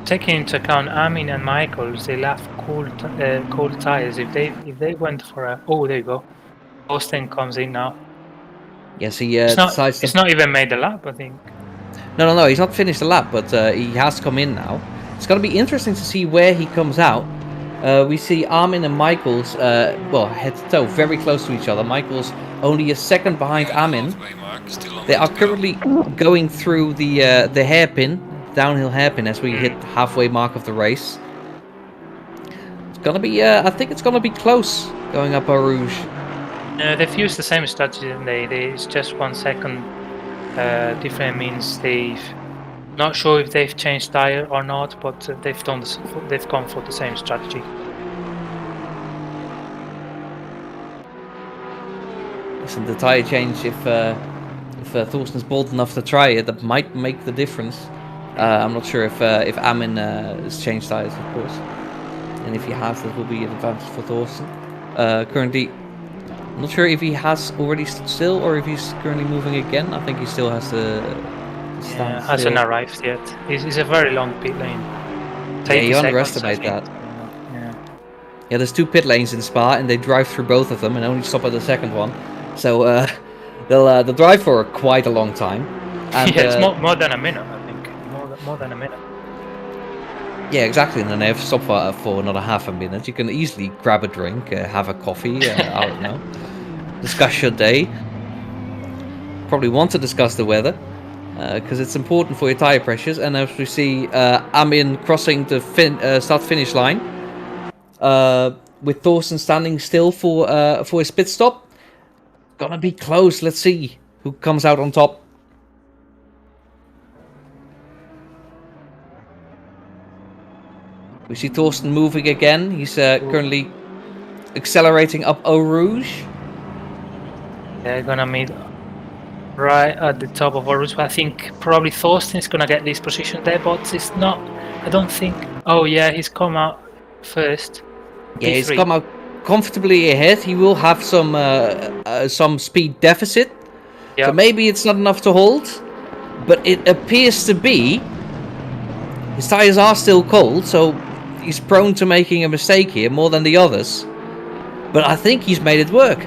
taking into account Amin and Michaels, they left cold tires. If they went for a there you go. Austin comes in now. Yes, he decides to. It's not even made the lap, I think. No. He's not finished the lap, but he has come in now. It's going to be interesting to see where he comes out. We see Armin and Michaels, head to toe, very close to each other. Michaels only a second behind Armin. They are currently going through the hairpin, downhill hairpin, as we hit the halfway mark of the race. It's going to be, I think it's going to be close going up Eau Rouge. They've used the same strategy, and it's just 1 second different. Means they've. Not sure if they've changed tire or not, but they've gone for the same strategy. Listen, the tire change, if Thorsten's bold enough to try it, that might make the difference. I'm not sure if Amin has changed tires, of course, and if he has, that will be an advantage for Thorsten. Currently, I'm not sure if he has already stood still or if he's currently moving again. I think he still has to. Hasn't arrived yet. It's a very long pit lane. Yeah, you underestimate that. Yeah, there's 2 pit lanes in Spa, and they drive through both of them and only stop at the second one. So they'll drive for quite a long time. And, it's more than a minute, I think. More than a minute. Yeah, exactly. And then they have to stop for another half a minute. You can easily grab a drink, have a coffee, I don't know. Discuss your day. Probably want to discuss the weather. Because it's important for your tire pressures. And as we see Amin crossing the start-finish line, with Thorsten standing still for his pit stop. Gonna be close. Let's see who comes out on top. We see Thorsten moving again. He's currently accelerating up Eau Rouge. They're gonna meet right at the top of Eau Rouge. I think probably Thorsten is gonna get this position there, but it's not. I don't think. Oh yeah, he's come out first. Yeah, he's come out comfortably ahead. He will have some speed deficit. Yep. So maybe it's not enough to hold, but it appears to be. His tires are still cold, so he's prone to making a mistake here more than the others. But I think he's made it work.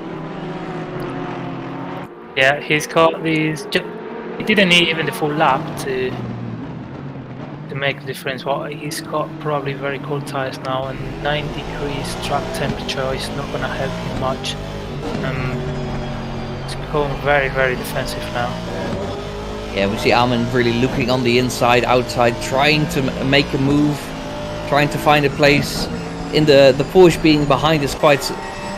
Yeah, he's got these. He didn't need even the full lap to make a difference. Well, he's got probably very cold tires now, and 9 degrees track temperature is not going to help him much. It's become very, very defensive now. Yeah, we see Armin really looking on the inside, outside, trying to make a move, trying to find a place. In the Porsche being behind is quite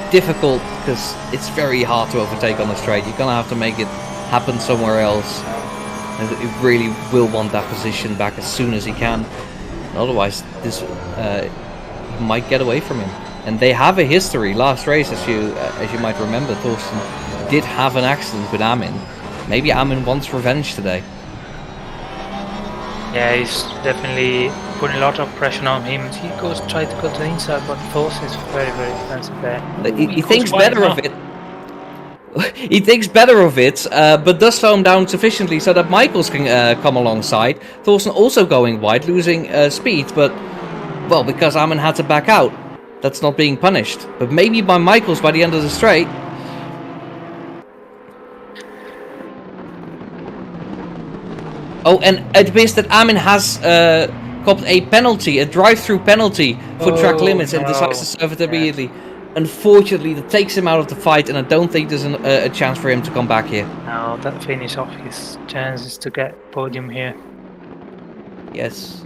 difficult because it's very hard to overtake on the straight. You're gonna have to make it happen somewhere else. And he really will want that position back as soon as he can. Otherwise, this might get away from him. And they have a history. Last race, as you might remember, Thorsten did have an accident with Amin. Maybe Amin wants revenge today. Yeah, he's definitely putting a lot of pressure on him. He try to go to the inside, but Thorsten is very, very defensive there. Ooh, He thinks better of it. He thinks better of it, but does slow him down sufficiently so that Michaels can come alongside. Thorsten also going wide, losing speed, but, well, because Amin had to back out, that's not being punished. But maybe by Michaels by the end of the straight. Oh, and it appears that Amin has copped a penalty, a drive-through penalty for track limits, and decides to serve it immediately. Unfortunately, that takes him out of the fight, and I don't think there's a chance for him to come back here. No, that finish off his chances to get podium here. Yes.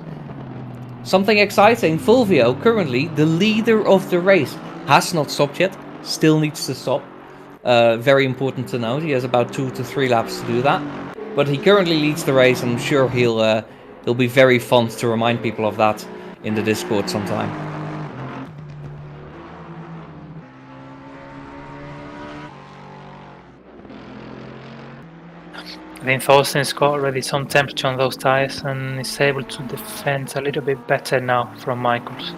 Something exciting, Fulvio, currently the leader of the race, has not stopped yet, still needs to stop. Very important to note, he has about 2 to 3 laps to do that. But he currently leads the race, and I'm sure he'll be very fun to remind people of that in the Discord sometime. I think Thorsten's got already some temperature on those tires and is able to defend a little bit better now from Michaels.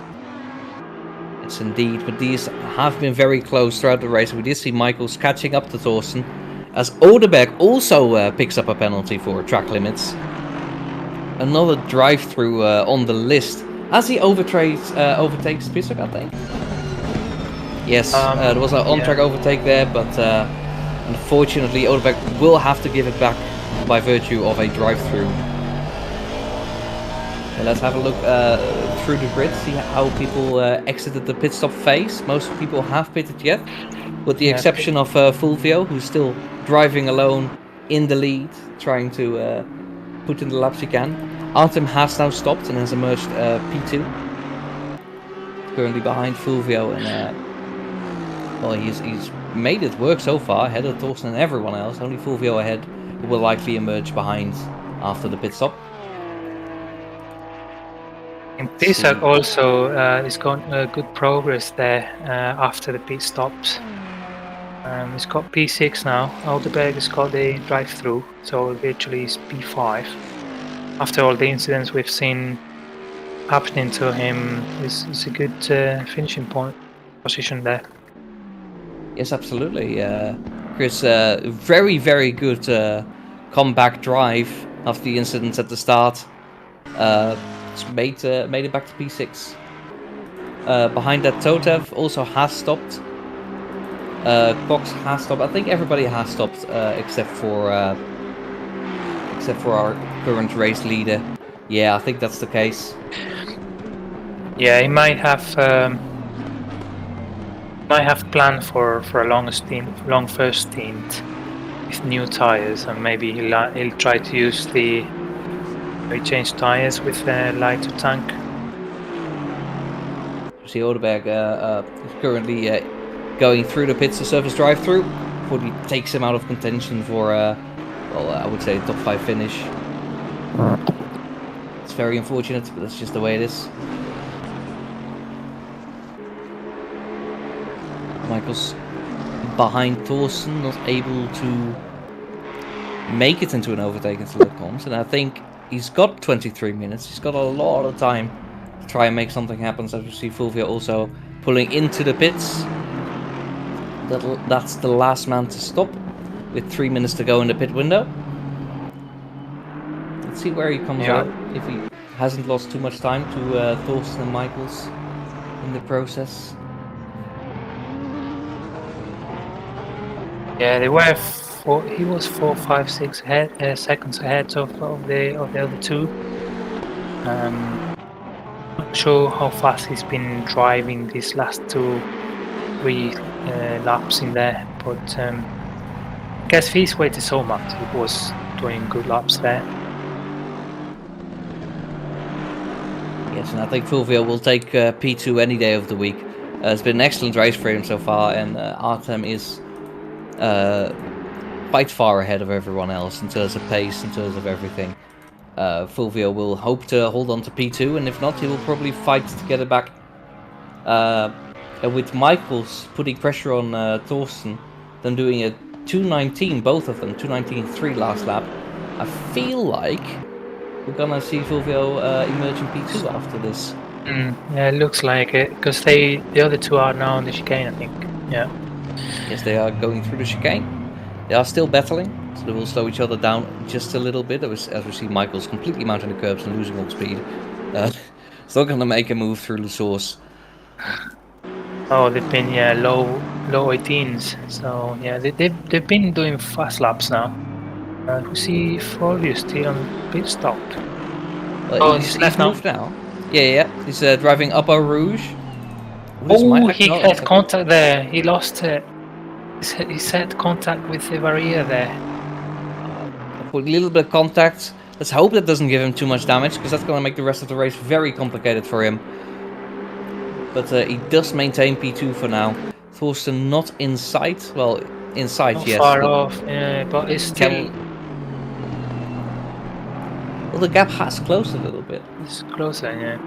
Yes, indeed, but these have been very close throughout the race. We did see Michaels catching up to Thorsten, as Odeberg also picks up a penalty for track limits. Another drive-through on the list, as he overtakes Pisek, I think. Yes, there was an on-track overtake there, but unfortunately Odeberg will have to give it back by virtue of a drive-through. Let's have a look through the grid, see how people exited the pit stop phase. Most people have pitted yet, with the exception of Fulvio, who's still driving alone in the lead, trying to put in the laps he can. Artem has now stopped and has emerged P2. Currently behind Fulvio, and well, he's made it work so far, ahead of Thorsten and everyone else. Only Fulvio ahead, who will likely emerge behind after the pit stop. And Pisek also is got good progress there after the pit stops. He's got P6 now. Odeberg has got the drive-through, so virtually he's P5. After all the incidents we've seen happening to him, it's a good finishing point position there. Yes, absolutely. Chris, very, very good comeback drive after the incidents at the start. Made it back to P6. Behind that, Totev also has stopped. Cox has stopped. I think everybody has stopped except for our current race leader. Yeah, I think that's the case. Yeah, he might have planned for a long first stint with new tires, and maybe he'll try to use the change tires with a lighter tank. You see Odeberg is currently going through the pits to surface drive-through before he takes him out of contention for well, I would say a top 5 finish. It's very unfortunate, but that's just the way it is. Michaels behind Thorsten, not able to make it into an overtake until it comes, and I think he's got 23 minutes. He's got a lot of time to try and make something happen. So we see Fulvio also pulling into the pits. That's the last man to stop, with 3 minutes to go in the pit window. Let's see where he comes out, if he hasn't lost too much time to Thorsten and Michaels in the process. Yeah, they were he was 4, 5, 6 seconds ahead of the other two. Not sure how fast he's been driving these last 2-3 laps in there, but I guess he's waited so much. He was doing good laps there. Yes, and I think Fulvio will take P2 any day of the week. It's been an excellent race for him so far, and Artem is quite far ahead of everyone else in terms of pace, in terms of everything. Fulvio will hope to hold on to P2, and if not, he will probably fight to get it back. With Michaels putting pressure on Thorsten, then doing a 2:19, both of them, 2:19.3 last lap. I feel like we're gonna see Fulvio emerge in P2 after this. Yeah, it looks like it, because the other two are now on the chicane, I think. Yeah. Yes, they are going through the chicane. They are still battling, so they will slow each other down just a little bit. As we see, Michael's completely mounting the curbs and losing all speed. Still gonna make a move through the source. Oh, they've been low 18s. So yeah, they've been doing fast laps now. We see Fulvio still on pit stop. He's moved now. Yeah. He's driving up Eau Rouge. He had contact there. He lost it. He had contact with the barrier there. A little bit of contact. Let's hope that doesn't give him too much damage, because that's going to make the rest of the race very complicated for him. But he does maintain P2 for now. Thorsten not in sight. Well, in sight, Not yes. far off, but it's still... Well, the gap has closed a little bit. It's closer, yeah.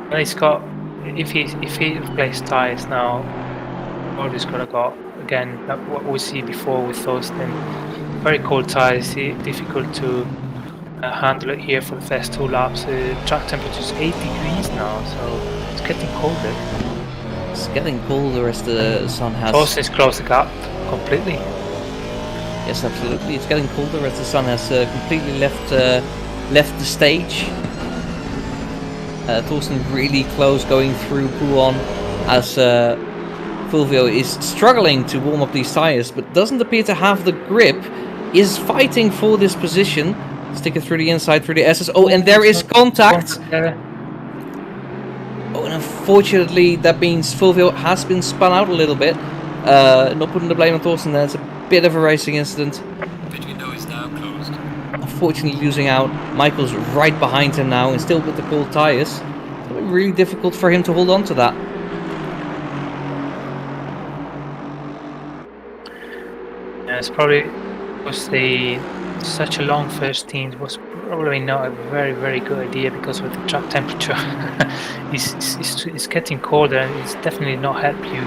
And he's got... If he replaces tires now, Fulvio's gonna go again. What we see before with Thorsten. Very cold tires, difficult to handle it here for the first 2 laps. Track temperature is 8 degrees now, so it's getting colder. It's getting colder as the sun has... Thorsten's closed the gap completely. Yes, absolutely. It's getting colder as the sun has completely left the stage. Thorsten really close going through Pouon as Fulvio is struggling to warm up these tires, but doesn't appear to have the grip. Is fighting for this position. Stick it through the inside, through the S's. Oh, and there is contact. Oh, and unfortunately, that means Fulvio has been spun out a little bit. Not putting the blame on Thorsten there. It's a bit of a racing incident. But you know he's now closed. Unfortunately, losing out. Michael's right behind him now, and still with the cold tires. It's been really difficult for him to hold on to that. Yeah, it's probably was such a long first stint was probably not a very, very good idea because of the track temperature. it's getting colder, and it's definitely not helped you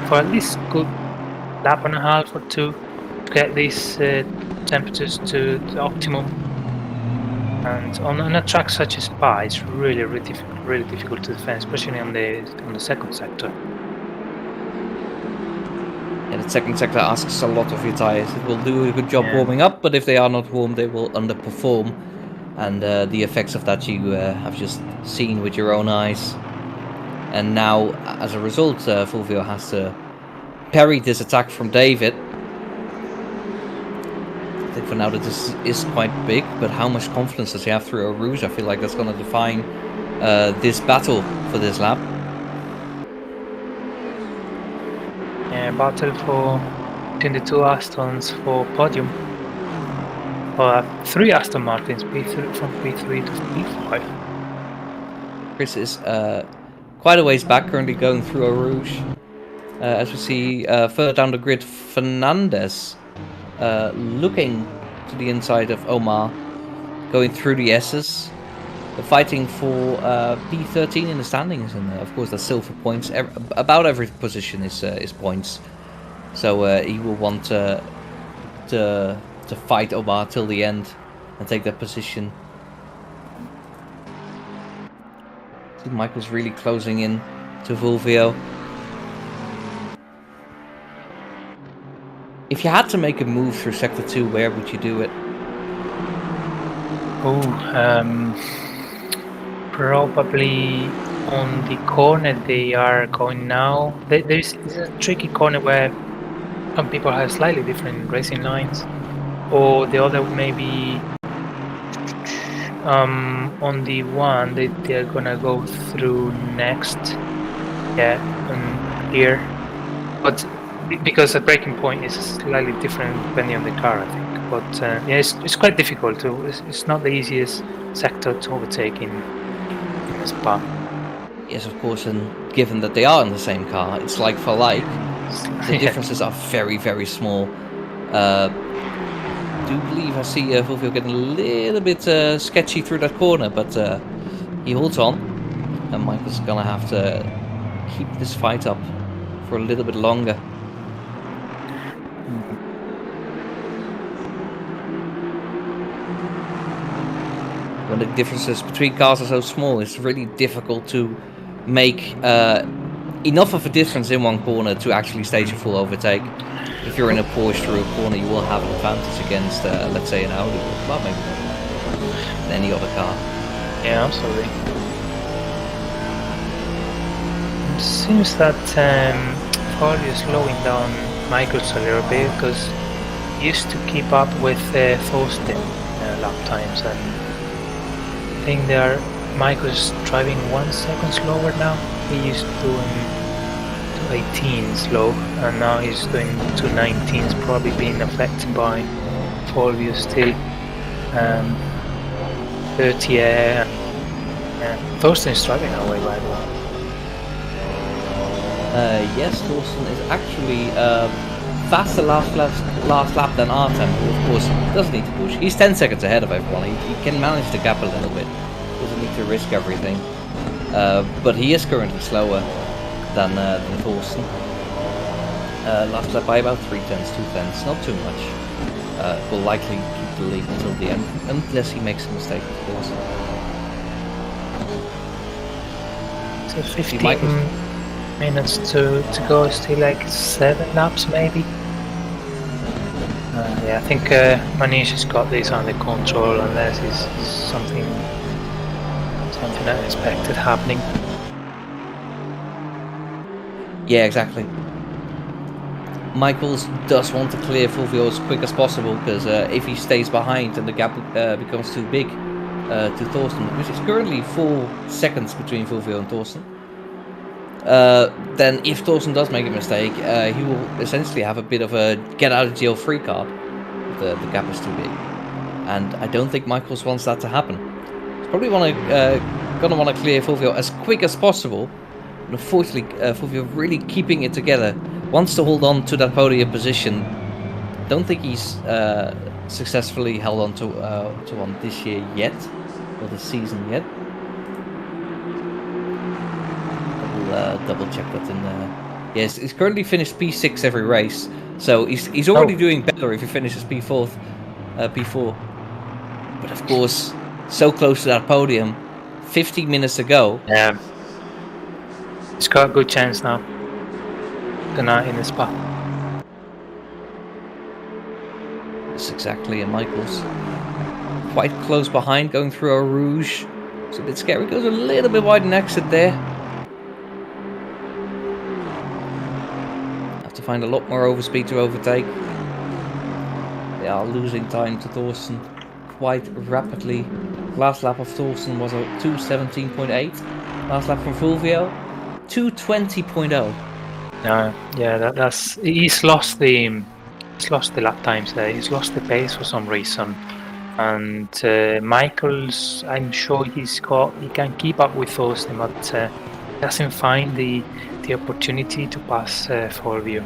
for at least good lap and a half or 2 to get these temperatures to the optimum. And on a track such as Spa, it's really difficult to defend, especially on the second sector. Yeah, the second sector asks a lot of your tires. It will do a good job warming up, but if they are not warm, they will underperform. And the effects of that you have just seen with your own eyes. And now, as a result, Fulvio has to parry this attack from David. I think for now that this is quite big, but how much confidence does he have through Eau Rouge? I feel like that's going to define this battle for this lap. Battle between the 2 Astons for podium. 3 Aston Martins, P3 from P3 to P5. Chris is quite a ways back, currently going through Eau Rouge. As we see further down the grid, Fernandez looking to the inside of Omar, going through the S's. Fighting for P13 in the standings, and of course that's silver points. About every position is points, so he will want to fight Omar till the end and take that position. See, Michael's really closing in to Fulvio. If you had to make a move through Sector 2, where would you do it? Probably on the corner they are going now. There's a tricky corner where some people have slightly different racing lines, or the other maybe on the one they're gonna go through next. Here, but because the braking point is slightly different depending on the car, I think. But it's quite difficult to. It's not the easiest sector to overtake in Spa. Yes, of course, and given that they are in the same car, it's like for like. The differences are very small. Do believe I see Fulvio getting a little bit sketchy through that corner, but he holds on, and Michael's gonna have to keep this fight up for a little bit longer. when the differences between cars are so small, it's really difficult to make enough of a difference in one corner to actually stage a full overtake. If you're in a Porsche through a corner, you will have an advantage against, let's say, an Audi, well, maybe not, any other car. Yeah, absolutely. It seems that Ford is slowing down Michaels a little bit because he used to keep up with Thorsten lap times, and I think Michaels driving 1 second slower now. He used to do 218 slow, and now he's doing 219s, probably being affected by Fulvio still. 30 air. Thorsten is driving away, by the way. Yes, Thorsten is actually faster last lap than Artem, who of course doesn't need to push. He's 10 seconds ahead of everyone. He can manage the gap a little bit. Doesn't need to risk everything. But he is currently slower than Thorsten. Last lap by about 3 tenths, 2 tenths, not too much. Will likely keep the lead until the end, unless he makes a mistake, of course. So 15 minutes to go, still like 7 laps maybe. Yeah, I think Manish has got this under control unless it's something unexpected happening. Yeah, exactly. Michaels does want to clear Fulvio as quick as possible, because if he stays behind and the gap becomes too big to Thorsten, which is currently 4 seconds between Fulvio and Thorsten, then if Thorsten does make a mistake, he will essentially have a bit of a get-out-of-jail-free card. The gap is too big, and I don't think Michaels wants that to happen. He's probably gonna want to clear Fulvio as quick as possible. But unfortunately, Fulvio really keeping it together, wants to hold on to that podium position. Don't think he's successfully held on to one this year yet, or this season yet. Double check that in there. Yes, he's currently finished P6 every race, so he's already doing better if he finishes P4. But of course, so close to that podium, 15 minutes to go. Yeah, he's got a good chance now. Tonight in the spot. Yes, exactly, and Michaels quite close behind, going through a rouge. It's a bit scary. Goes a little bit wide in exit there. Find a lot more overspeed to overtake. They are losing time to Thorsten quite rapidly. Last lap of Thorsten was a 2:17.8. Last lap from Fulvio, 2:20.0. Yeah, that's he's lost the lap times there. He's lost the pace for some reason. And Michaels, I'm sure he can keep up with Thorsten, but doesn't find the opportunity to pass Fulvio.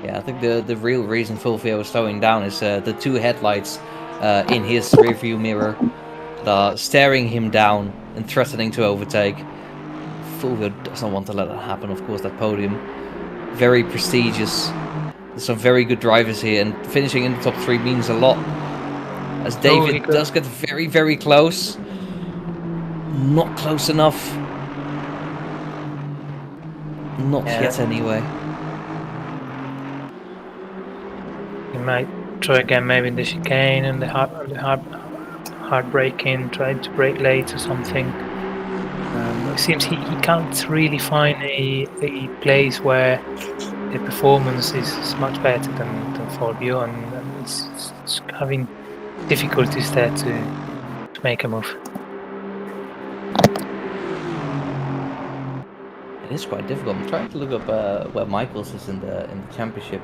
Yeah, I think the real reason Fulvio is slowing down is the 2 headlights in his rearview mirror that are staring him down and threatening to overtake. Fulvio doesn't want to let that happen. Of course, that podium, very prestigious. There's some very good drivers here, and finishing in the top 3 means a lot. As David does get very, very close. Not close enough. Not yet, anyway. He might try again, maybe in the chicane and the hard braking, trying to brake late or something. It seems he can't really find a place where the performance is much better than Fulvio, and it's having difficulties there to make a move. It is quite difficult. I'm trying to look up where Michaels is in the championship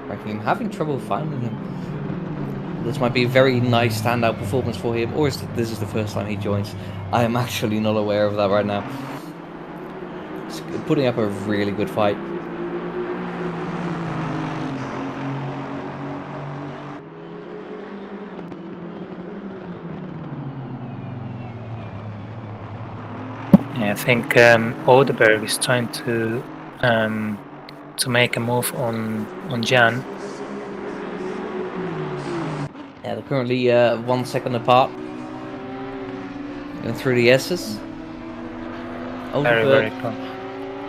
ranking. I'm having trouble finding him. This might be a very nice standout performance for him, or this is the first time he joins. I am actually not aware of that right now. He's putting up a really good fight. Yeah, I think Oderberg is trying to make a move on Jan. Yeah, they're currently 1 second apart. Going through the S's. Very close.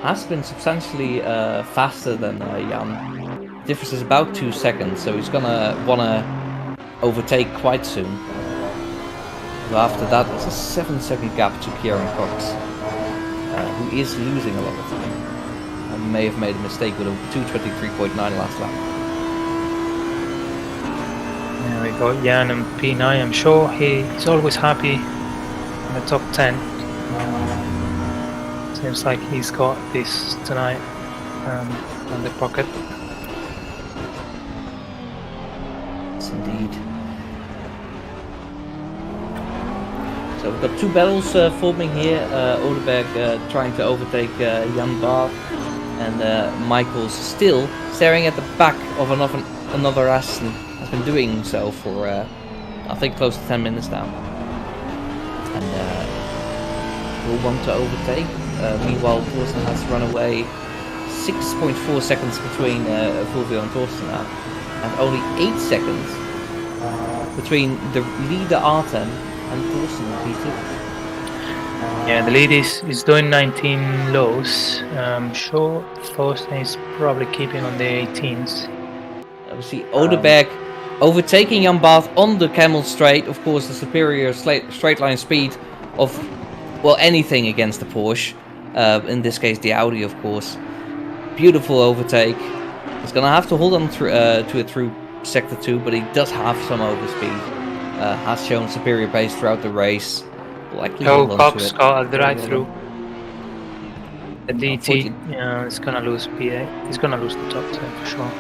Has been substantially faster than Jan. Difference is about 2 seconds, so he's gonna wanna overtake quite soon. But after that, it's a 7-second gap to Kieran Cox, who is losing a lot of time. I may have made a mistake with a 2:23.9 last lap. There we go, Jan and P9. I'm sure he's always happy in the top 10. Seems like he's got this tonight on the pocket. Yes, indeed. So we've got two battles forming here. Odeberg trying to overtake Jan Baar, and Michael's still staring at the back of another Aston. Has been doing so for I think close to 10 minutes now, and will want to overtake. Meanwhile, Thorsten has run away 6.4 seconds between Fulvio and Thorsten now, and only 8 seconds between the leader Artem and Thorsten in P2. Yeah, the lead is doing 19 lows. I'm sure Thorsten is probably keeping on the 18s. Obviously, Odeberg overtaking Jan Baar on the Camel Straight. Of course, the superior straight line speed of, well, anything against the Porsche. In this case, the Audi, of course. Beautiful overtake. He's gonna have to hold on to it through Sector 2, but he does have some overspeed. Has shown superior pace throughout the race. Likely hold on to Cox it. got the right through. The DT is gonna lose P8. He's gonna lose the top 10 for sure.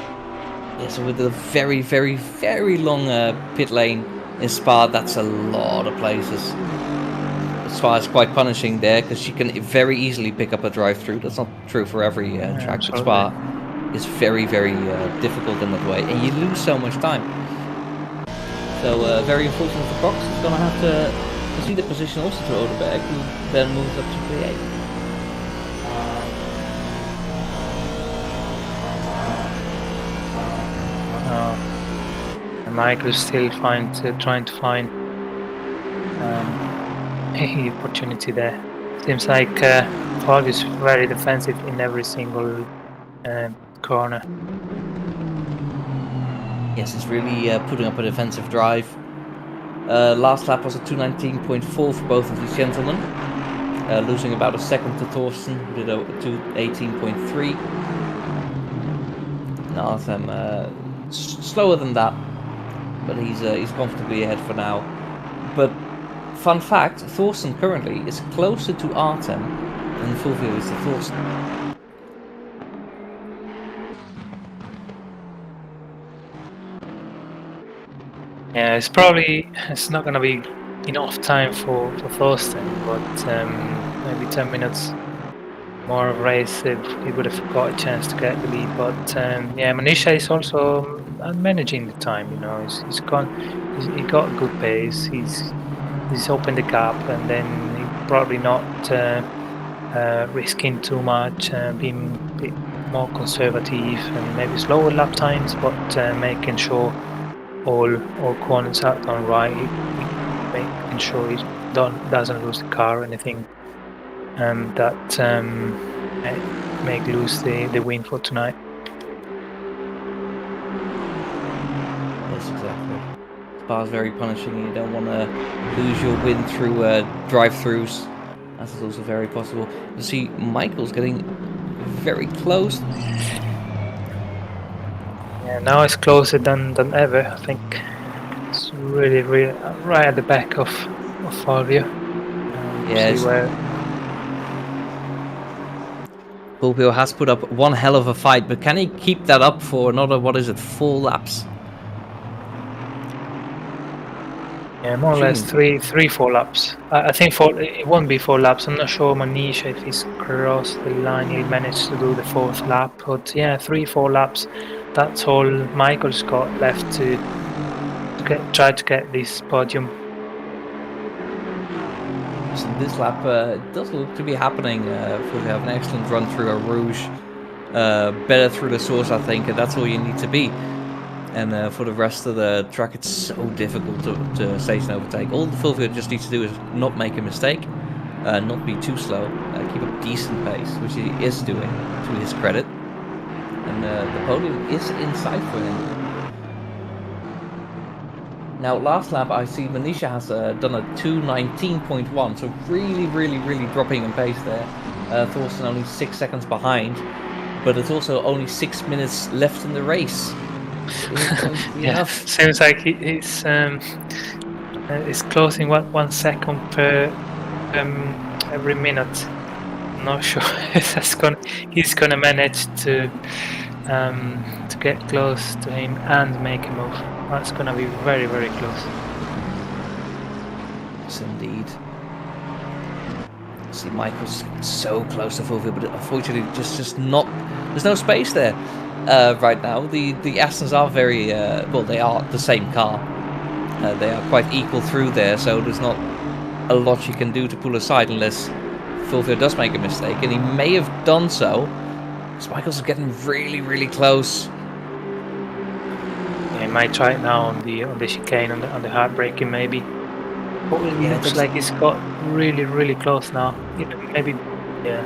Yeah, so with a very, very, very long pit lane in Spa, that's a lot of places. Spa is quite punishing there because she can very easily pick up a drive-through. That's not true for every track, but Spa is very, very difficult in that way, and you lose so much time. So very unfortunate for Cox. He's going to have to see the position also to Odeberg, who then moves up to P8. And Michael's still trying to find the opportunity there. Seems like Paul is very defensive in every single corner. Yes, he's really putting up a defensive drive. Last lap was a 2:19.4 for both of these gentlemen, losing about a second to Thorsten, who did a 2:18.3. Artem slower than that, but he's comfortably ahead for now. But fun fact, Thorsten currently is closer to Artem than Fulvio is to Thorsten. Yeah, it's not going to be enough time for Thorsten, but maybe 10 minutes more of race, he would have got a chance to get the lead. But yeah, Manisha is also managing the time. You know, he got good pace. He's opened the gap, and then he probably not risking too much, being a bit more conservative and maybe slower lap times, but making sure all corners are done right, making sure he doesn't lose the car or anything. That may lose the win for tonight. Yes, exactly. Spa's very punishing. You don't want to lose your win through drive-throughs. That is also very possible. You see, Michael's getting very close. Yeah, now it's closer than ever. I think it's really right at the back of Fulvio. Yes. Fulvio has put up one hell of a fight, but can he keep that up for another, 4 laps? Yeah, more or less 4 laps. I think it won't be 4 laps. I'm not sure Manisha, if he's crossed the line, he'll manage to do the 4th lap. But yeah, 4 laps. That's all Michael's got left to try to get this podium. So this lap it does look to be happening. We have an excellent run through a Rouge, better through the source, I think, and that's all you need to be. And for the rest of the track, it's so difficult to station overtake. All the Fulvio just needs to do is not make a mistake, not be too slow, keep a decent pace, which he is doing, to his credit. And the podium is in sight for him. Now, last lap, I see Manisha has done a 2:19.1, so really dropping in pace there. Thorsten only 6 seconds behind, but it's also only 6 minutes left in the race. Seems like he's closing 1 second per every minute. I'm not sure if he's gonna manage to get close to him and make a move. That's gonna be very close. Yes, indeed. See, Michael's so close to Fulvio, but unfortunately, just not. There's no space there right now. The Astons are very well. They are the same car. They are quite equal through there, so there's not a lot you can do to pull aside unless Fulvio does make a mistake, and he may have done so. Because Michael's getting really close. Yeah, he might try it now on the chicane, on the hard braking maybe. But it looks like he's got really close now. Maybe, yeah.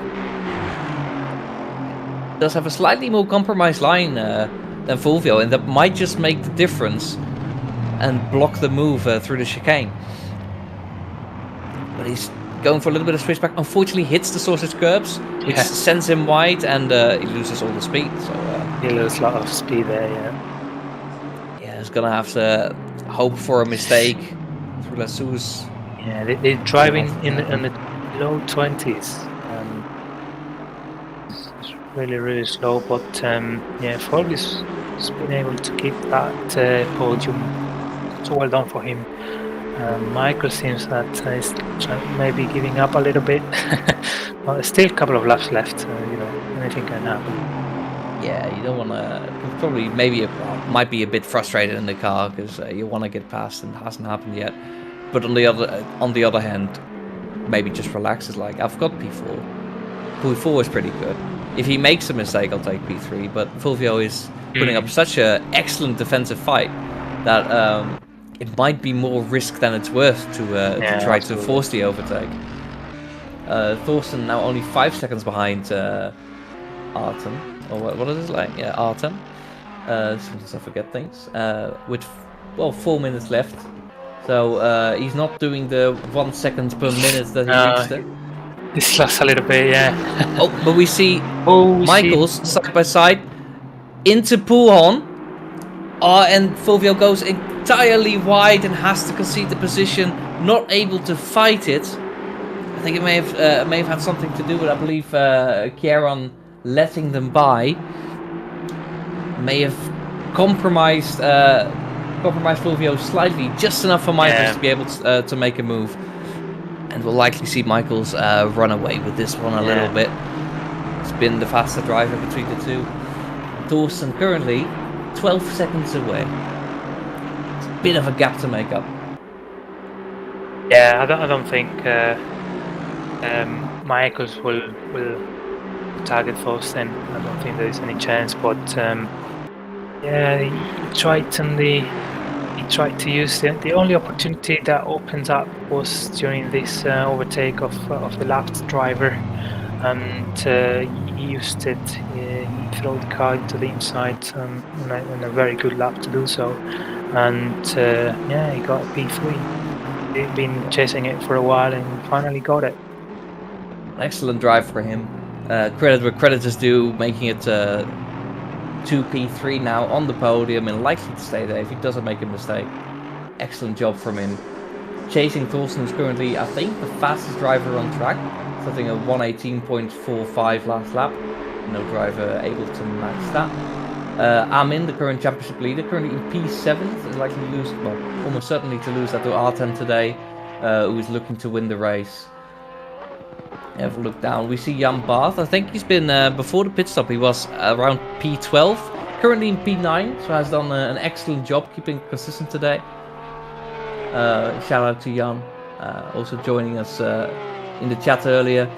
Does have a slightly more compromised line than Fulvio, and that might just make the difference and block the move through the chicane. But he's going for a little bit of switchback. Unfortunately, hits the sausage curbs, which sends him wide, and he loses all the speed. So he loses a lot of speed there. Yeah, he's gonna have to hope for a mistake through Lassus. Yeah, they're driving in the low 20s. It's really slow, but Fulvio's been able to keep that podium. So well done for him. Michael seems that he's maybe giving up a little bit. Well, there's still a couple of laps left. Anything can happen. Yeah, you don't want to. Probably, might be a bit frustrated in the car because you want to get past, and it hasn't happened yet. But on the other hand, maybe just relax. It's like, I've got P4. P4 is pretty good. If he makes a mistake, I'll take P3. But Fulvio is putting up such an excellent defensive fight that it might be more risk than it's worth to try to force the overtake. Thorsten now only 5 seconds behind Artem. Or what is it like? Yeah, Artem. Sometimes I forget things. With 4 minutes left. So he's not doing the 1 second per minute that he reached it. This lost a little bit, yeah. But we see Michaels side by side into Pujon. And Fulvio goes entirely wide and has to concede the position, not able to fight it. I think it may have had something to do with, I believe, Kieran letting them by. May have compromised Fulvio slightly, just enough for Michaels to be able to make a move. And we'll likely see Michaels run away with this one a little bit. It's been the faster driver between the two. Thorsten currently 12 seconds away. It's a bit of a gap to make up. Yeah, I don't think Michaels will target Thorsten. I don't think there is any chance. But he tried to use the only opportunity that opens up was during this overtake of the left driver, and he used it. He threw the car to the inside in a very good lap to do so, and he got a P3. They've been chasing it for a while and finally got it. Excellent drive for him. Credit where credit is due, making it 2 P3 now on the podium and likely to stay there if he doesn't make a mistake. Excellent job from him. Chasing Thorsten, who's currently, I think, the fastest driver on track, setting a 1:18.45 last lap. No driver able to match that. Amin, the current championship leader, currently in P7, is likely to lose, well, almost certainly to lose that to Artem today, who is looking to win the race. Have a look down. We see Jan Barth. I think he's been, before the pit stop, he was around P12. Currently in P9, so has done an excellent job keeping consistent today. Shout out to Jan. Also joining us in the chat earlier.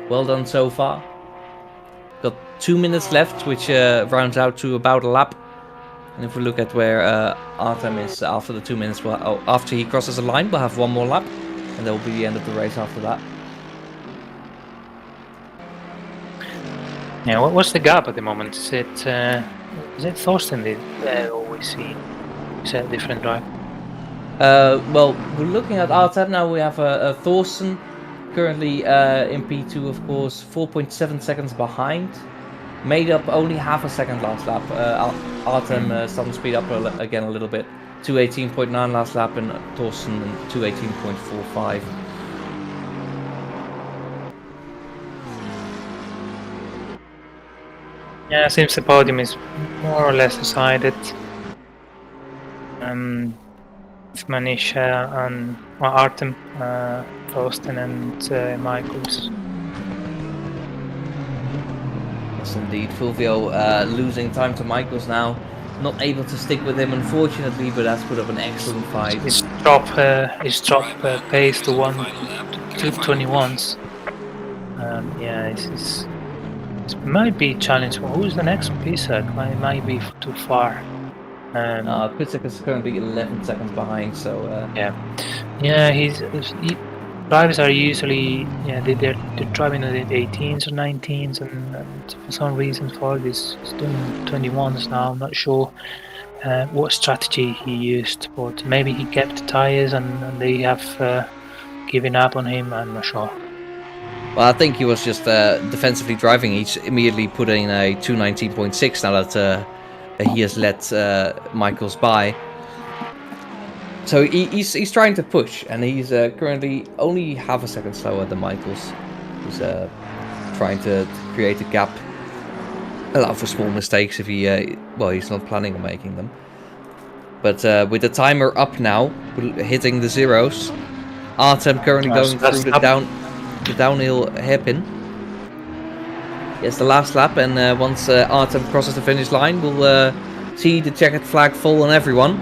Well done so far. Got 2 minutes left, which rounds out to about a lap. And if we look at where Artem is after the 2 minutes, after he crosses the line, we'll have one more lap, and that will be the end of the race after that. Yeah, what's the gap at the moment? Is it Thorsten that always see? Is that a different drive? Well, we're looking at Artem now. We have Thorsten currently in P2, of course, 4.7 seconds behind. Made up only half a second last lap. Artem starting to speed up again a little bit. 2:18.9 last lap, and Thorsten 2:18.45. Yeah, seems the podium is more or less decided. Manisha and Artem, Thorsten and Michaels. Yes, indeed. Fulvio losing time to Michaels now. Not able to stick with him, unfortunately, but that's put up an excellent fight. His drop pace to 2:21s. Yeah, it might be challenging. Who's the next Pisak? It might be too far. Pisak is currently 11 seconds behind, so drivers are usually they're driving at 18s or 19s, and for some reason Ford is doing 21s now. I'm not sure what strategy he used, but maybe he kept the tires and they have given up on him. I'm not sure. Well, I think he was just defensively driving. He's immediately put in a 2:19.6 now that he has let Michaels by. So he's trying to push, and he's currently only half a second slower than Michaels. He's trying to create a gap, allow for small mistakes if he's not planning on making them. But with the timer up now, hitting the zeros, Artem currently going through the downhill hairpin. Yes, the last lap, and once Artem crosses the finish line, we'll see the checkered flag fall on everyone.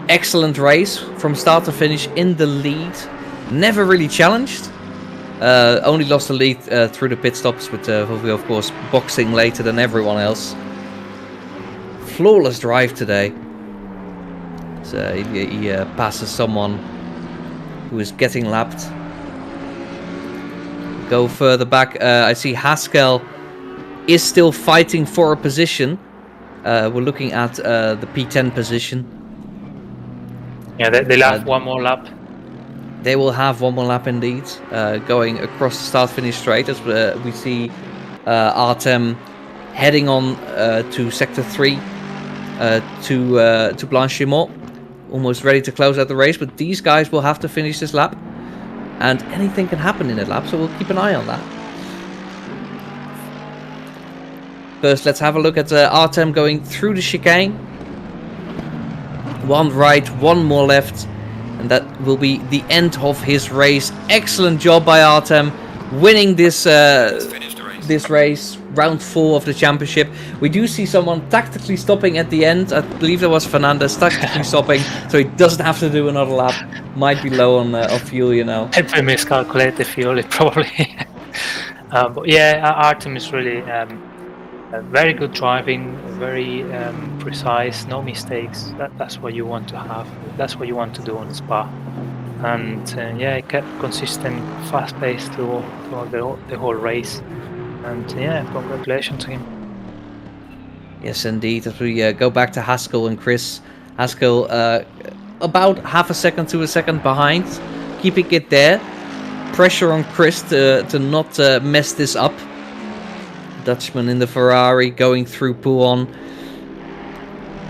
Excellent race from start to finish in the lead. Never really challenged. Only lost the lead through the pit stops, with Fulvio, of course, boxing later than everyone else. Flawless drive today. So he passes someone who is getting lapped. Go further back. I see Haskell is still fighting for a position. We're looking at the P10 position. Yeah, they'll have one more lap. They will have one more lap indeed, going across the start-finish straight, as we see Artem heading on to Sector 3 to Blanchimont, almost ready to close out the race, but these guys will have to finish this lap, and anything can happen in that lap, so we'll keep an eye on that. First, let's have a look at Artem going through the chicane. One right, one more left, and that will be the end of his race. Excellent job by Artem, winning this race, round 4 of the championship. We do see someone tactically stopping at the end. I believe that was Fernandez tactically stopping, so he doesn't have to do another lap. Might be low on fuel, you know. If we miscalculate the fuel, it probably. But yeah, Artem is really very good driving, very precise, no mistakes. That's what you want to have. That's what you want to do on Spa. And he kept consistent, fast pace through the whole race. And congratulations to him. Yes, indeed. As we go back to Haskell and Chris. Haskell about half a second to a second behind, keeping it there. Pressure on Chris to not mess this up. Dutchman in the Ferrari going through Pouon.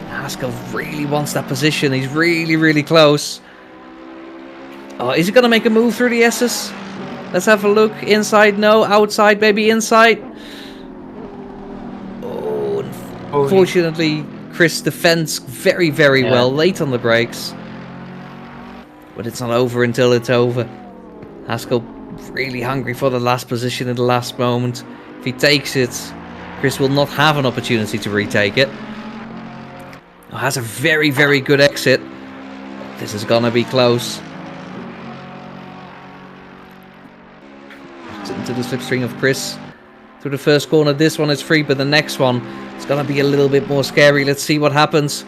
Haskell really wants that position. He's really, really close. Oh, is he going to make a move through the S's? Let's have a look. Inside, no. Outside, maybe inside. Oh, unfortunately, Chris defends very, very well. Late on the brakes. But it's not over until it's over. Haskell really hungry for the last position in the last moment. If he takes it, Chris will not have an opportunity to retake it. Oh, has a very, very good exit. This is gonna be close. Into the slipstream of Chris. Through the first corner, this one is free, but the next one It's gonna be a little bit more scary. Let's see what happens.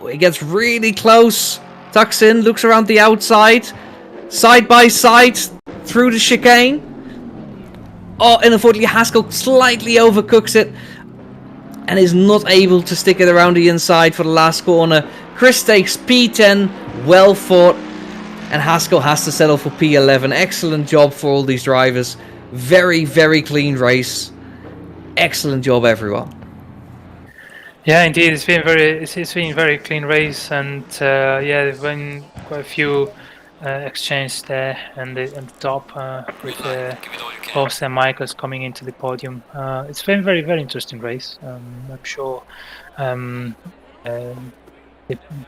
It gets really close. Tucks in, looks around the outside. Side by side through the chicane. Oh, and unfortunately Haskell slightly overcooks it and is not able to stick it around the inside for the last corner. Chris takes P10, well fought, and Haskell has to settle for P11. Excellent job for all these drivers. Very, very clean race. Excellent job, everyone. Yeah, indeed, it's been very clean race, and yeah, there've been quite a few exchanges there, and at the top with Give it all you can. Horst and Michaels coming into the podium. It's been very, very interesting race. I'm sure the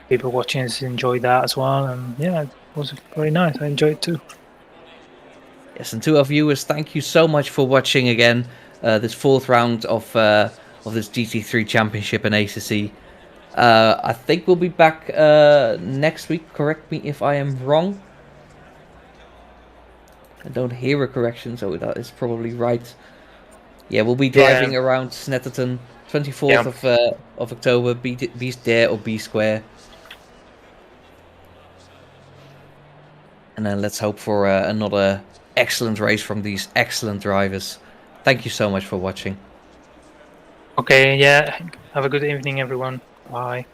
people watching us enjoyed that as well, and yeah, it was very nice. I enjoyed it too. Yes, and to our viewers, thank you so much for watching again this 4th round of this GT3 Championship in ACC. I think we'll be back next week. Correct me if I am wrong. I don't hear a correction, so that is probably right. Yeah, we'll be driving around Snetterton, 24th of October. Be there or be square. And then let's hope for another excellent race from these excellent drivers. Thank you so much for watching. Okay, yeah. Have a good evening, everyone. Bye.